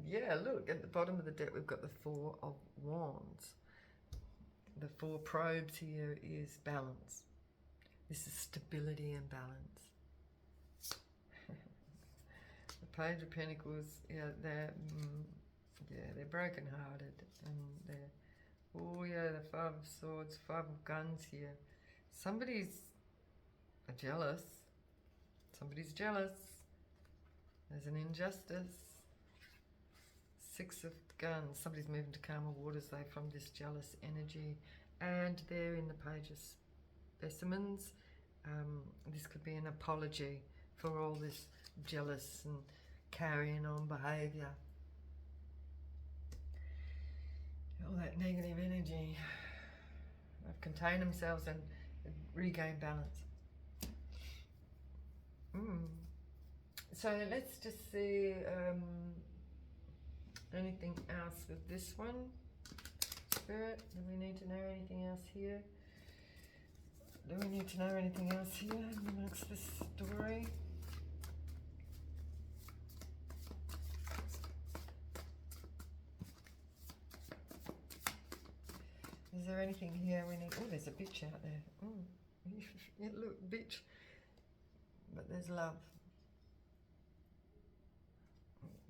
Yeah, look, at the bottom of the deck we've got the Four of Wands. The 4 probes here is balance. This is stability and balance. The Page of Pentacles, yeah, they're broken-hearted, and they're, oh yeah, the 5 of Swords, 5 of Guns here. Somebody's jealous. Somebody's jealous. There's an injustice. 6 of Guns. Somebody's moving to calmer waters, though, from this jealous energy. And they're in the Page of Specimens. This could be an apology for all this jealous and carrying on behaviour. All that negative energy. They've contained themselves and regained balance. So let's just see anything else with this one. Spirit, do we need to know anything else here? Do we need to know anything else here amongst this story? Is there anything here we need? Oh, there's a bitch out there. Oh, yeah, look, bitch. But there's love.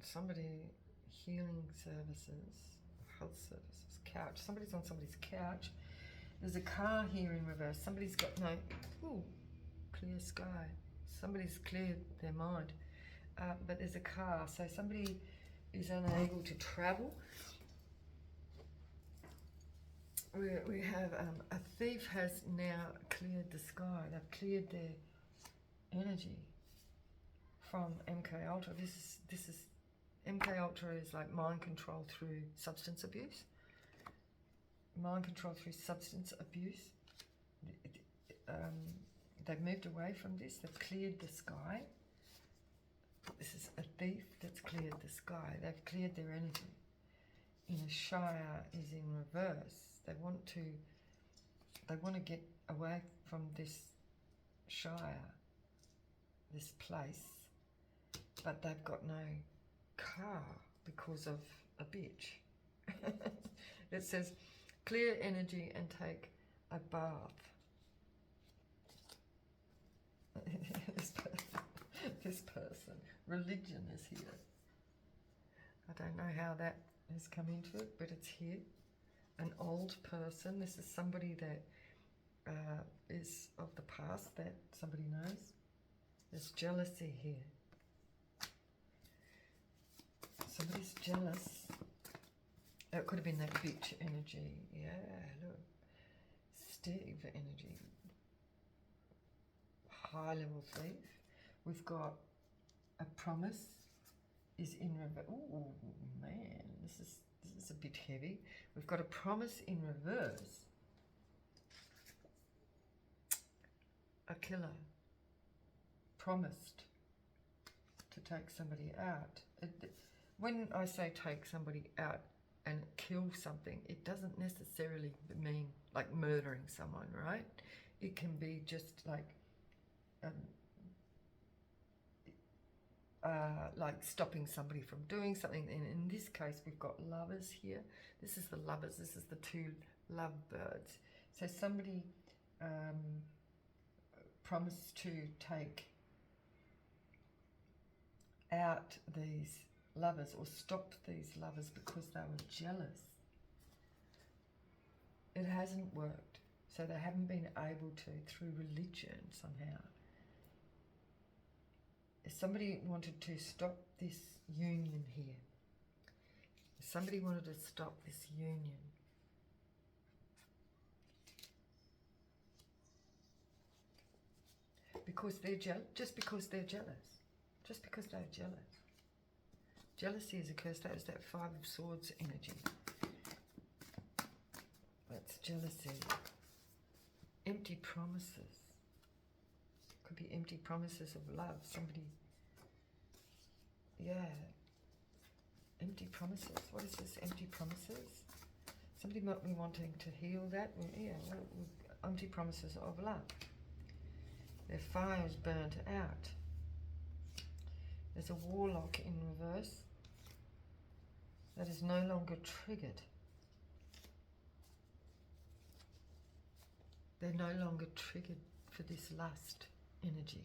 Somebody, healing services, health services, couch. Somebody's on somebody's couch. There's a car here in reverse. Somebody's got no, ooh, clear sky. Somebody's cleared their mind. But there's a car. So somebody is unable to travel. We have a thief has now cleared the sky. They've cleared their energy from MK Ultra. This is MK Ultra is like mind control through substance abuse. Mind control through substance abuse. They've moved away from this. They've cleared the sky. This is a thief that's cleared the sky. They've cleared their energy. Inner Shire is in reverse. They want to get away from this Shire, this place, but they've got no car because of a bitch. It says, clear energy and take a bath. This person, religion is here. I don't know how that has come into it, but it's here. An old person. This is somebody that is of the past that somebody knows. There's jealousy here. Somebody's jealous. It could have been that bitch energy. Yeah, look. Steve energy. High level thief. We've got a promise is in reverse. Oh man, this is a bit heavy. We've got a promise in reverse. A killer promised to take somebody out. When I say take somebody out and kill something, it doesn't necessarily mean like murdering someone, right? It can be just like stopping somebody from doing something. And in this case, we've got lovers here. This is the lovers. This is the 2 lovebirds. So somebody promised to take out these lovers or stop these lovers because they were jealous. It hasn't worked. So they haven't been able to through religion somehow. Somebody wanted to stop this union here. Somebody wanted to stop this union. because they're just because they're jealous. Just because they're jealous. Jealousy is a curse. That is that Five of Swords energy. That's jealousy. Empty promises. Could be empty promises of love. Somebody, yeah. Empty promises. What is this? Empty promises? Somebody might be wanting to heal that. Yeah, empty promises of love. Their fire is burnt out. There's a warlock in reverse that is no longer triggered. They're no longer triggered for this lust energy.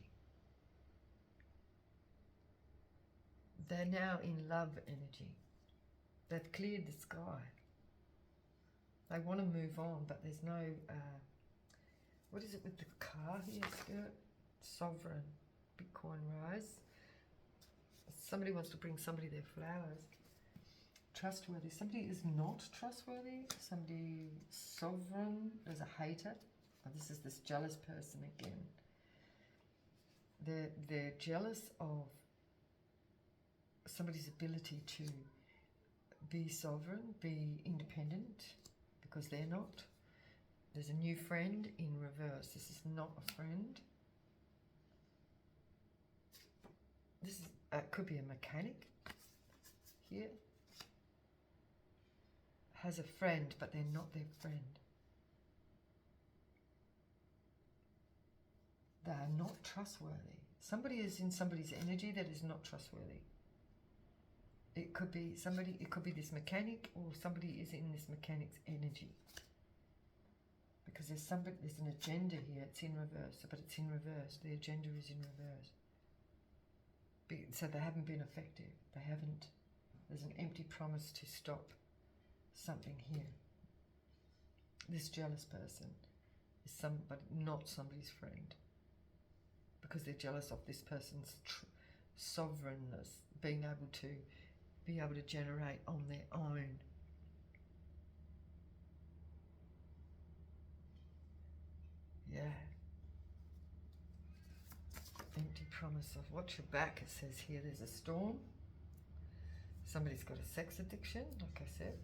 They're now in love energy. They've cleared the sky. They want to move on, but there's no, what is it with the car here, Spirit? Sovereign, Bitcoin rise. Somebody wants to bring somebody their flowers. Trustworthy. Somebody is not trustworthy. Somebody sovereign. There's a hater. Oh, this is this jealous person again. They're jealous of somebody's ability to be sovereign, be independent, because they're not. There's a new friend in reverse. This is not a friend. This is, could be a mechanic here. Has a friend, but they're not their friend. They are not trustworthy. Somebody is in somebody's energy that is not trustworthy. It could be somebody, it could be this mechanic, or somebody is in this mechanic's energy. Because there's somebody, there's an agenda here, it's in reverse, but it's in reverse. The agenda is in reverse. So they haven't been effective. They haven't, there's an empty promise to stop something here. This jealous person is somebody, not somebody's friend, because they're jealous of this person's sovereignness, being able to generate on their own. Yeah. Empty promise of watch your back. It says here there's a storm. Somebody's got a sex addiction, like I said,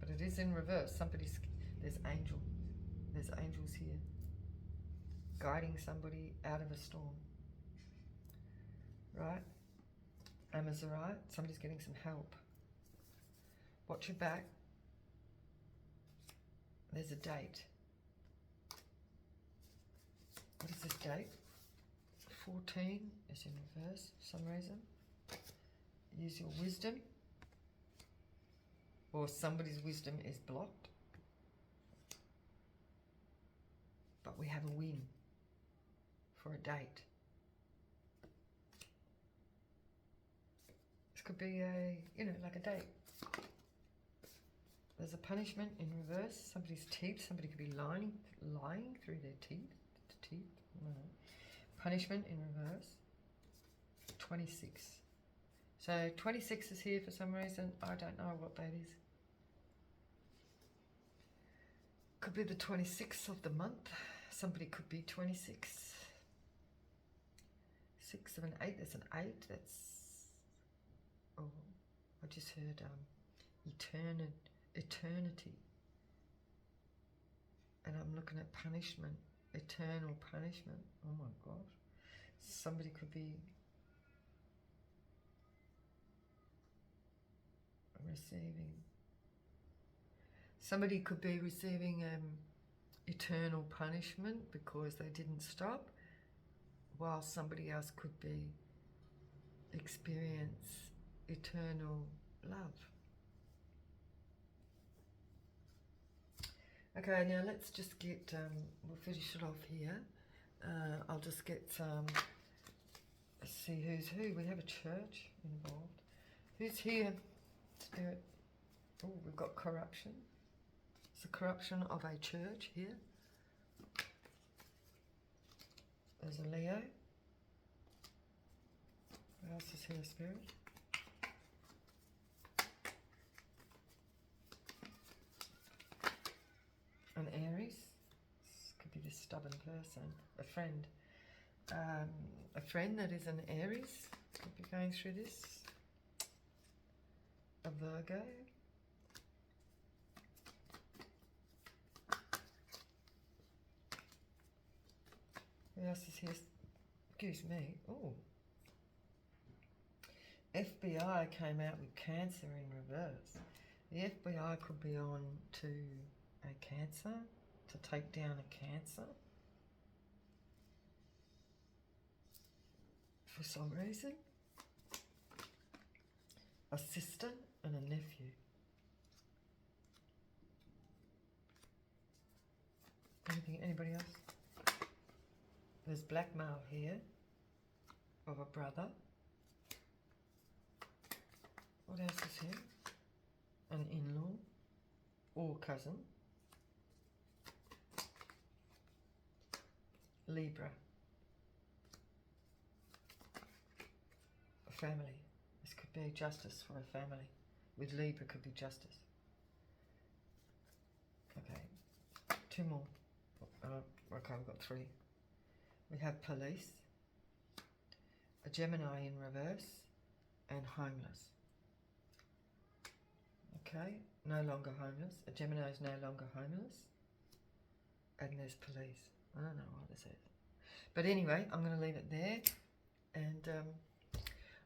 but it is in reverse. There's angels here guiding somebody out of a storm, right? Amazorite, somebody's getting some help. Watch your back. There's a date. What is this date? 14 is in reverse for some reason. Use your wisdom. Or somebody's wisdom is blocked. But we have a win for a date. This could be a, like a date. There's a punishment in reverse. Somebody's teeth. Somebody could be lying through their teeth. No. Punishment in reverse. 26. So 26 is here for some reason. I don't know what that is. Could be the 26th of the month. Somebody could be 26. 6 of an 8. There's an 8. That's... Oh, I just heard eternity. And I'm looking at punishment. Eternal punishment. Oh my gosh. Somebody could be receiving. Somebody could be receiving eternal punishment because they didn't stop, while somebody else could be experience eternal love. Okay, now let's just get, we'll finish it off here. I'll just get let's see who's who. We have a church involved. Who's here? Spirit. Oh, we've got corruption. It's the corruption of a church here. There's a Leo. What else is here, Spirit? An Aries. This could be this stubborn person. A friend. A friend that is an Aries could be going through this. A Virgo. Who else is here? Excuse me. Oh. FBI came out with Cancer in reverse. The FBI could be on to a Cancer, to take down a Cancer for some reason. A sister and a nephew. Anybody else? There's blackmail here of a brother. What else is here? An in-law or cousin. Libra. A family. This could be justice for a family. With Libra could be justice. Okay. 2 more. Okay, we've got 3. We have police, a Gemini in reverse, and homeless. Okay, no longer homeless. A Gemini is no longer homeless. And there's police. I don't know what this is. But anyway, I'm going to leave it there. And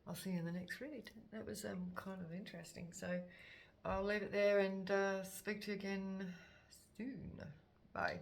I'll see you in the next read. That was kind of interesting. So I'll leave it there and speak to you again soon. Bye.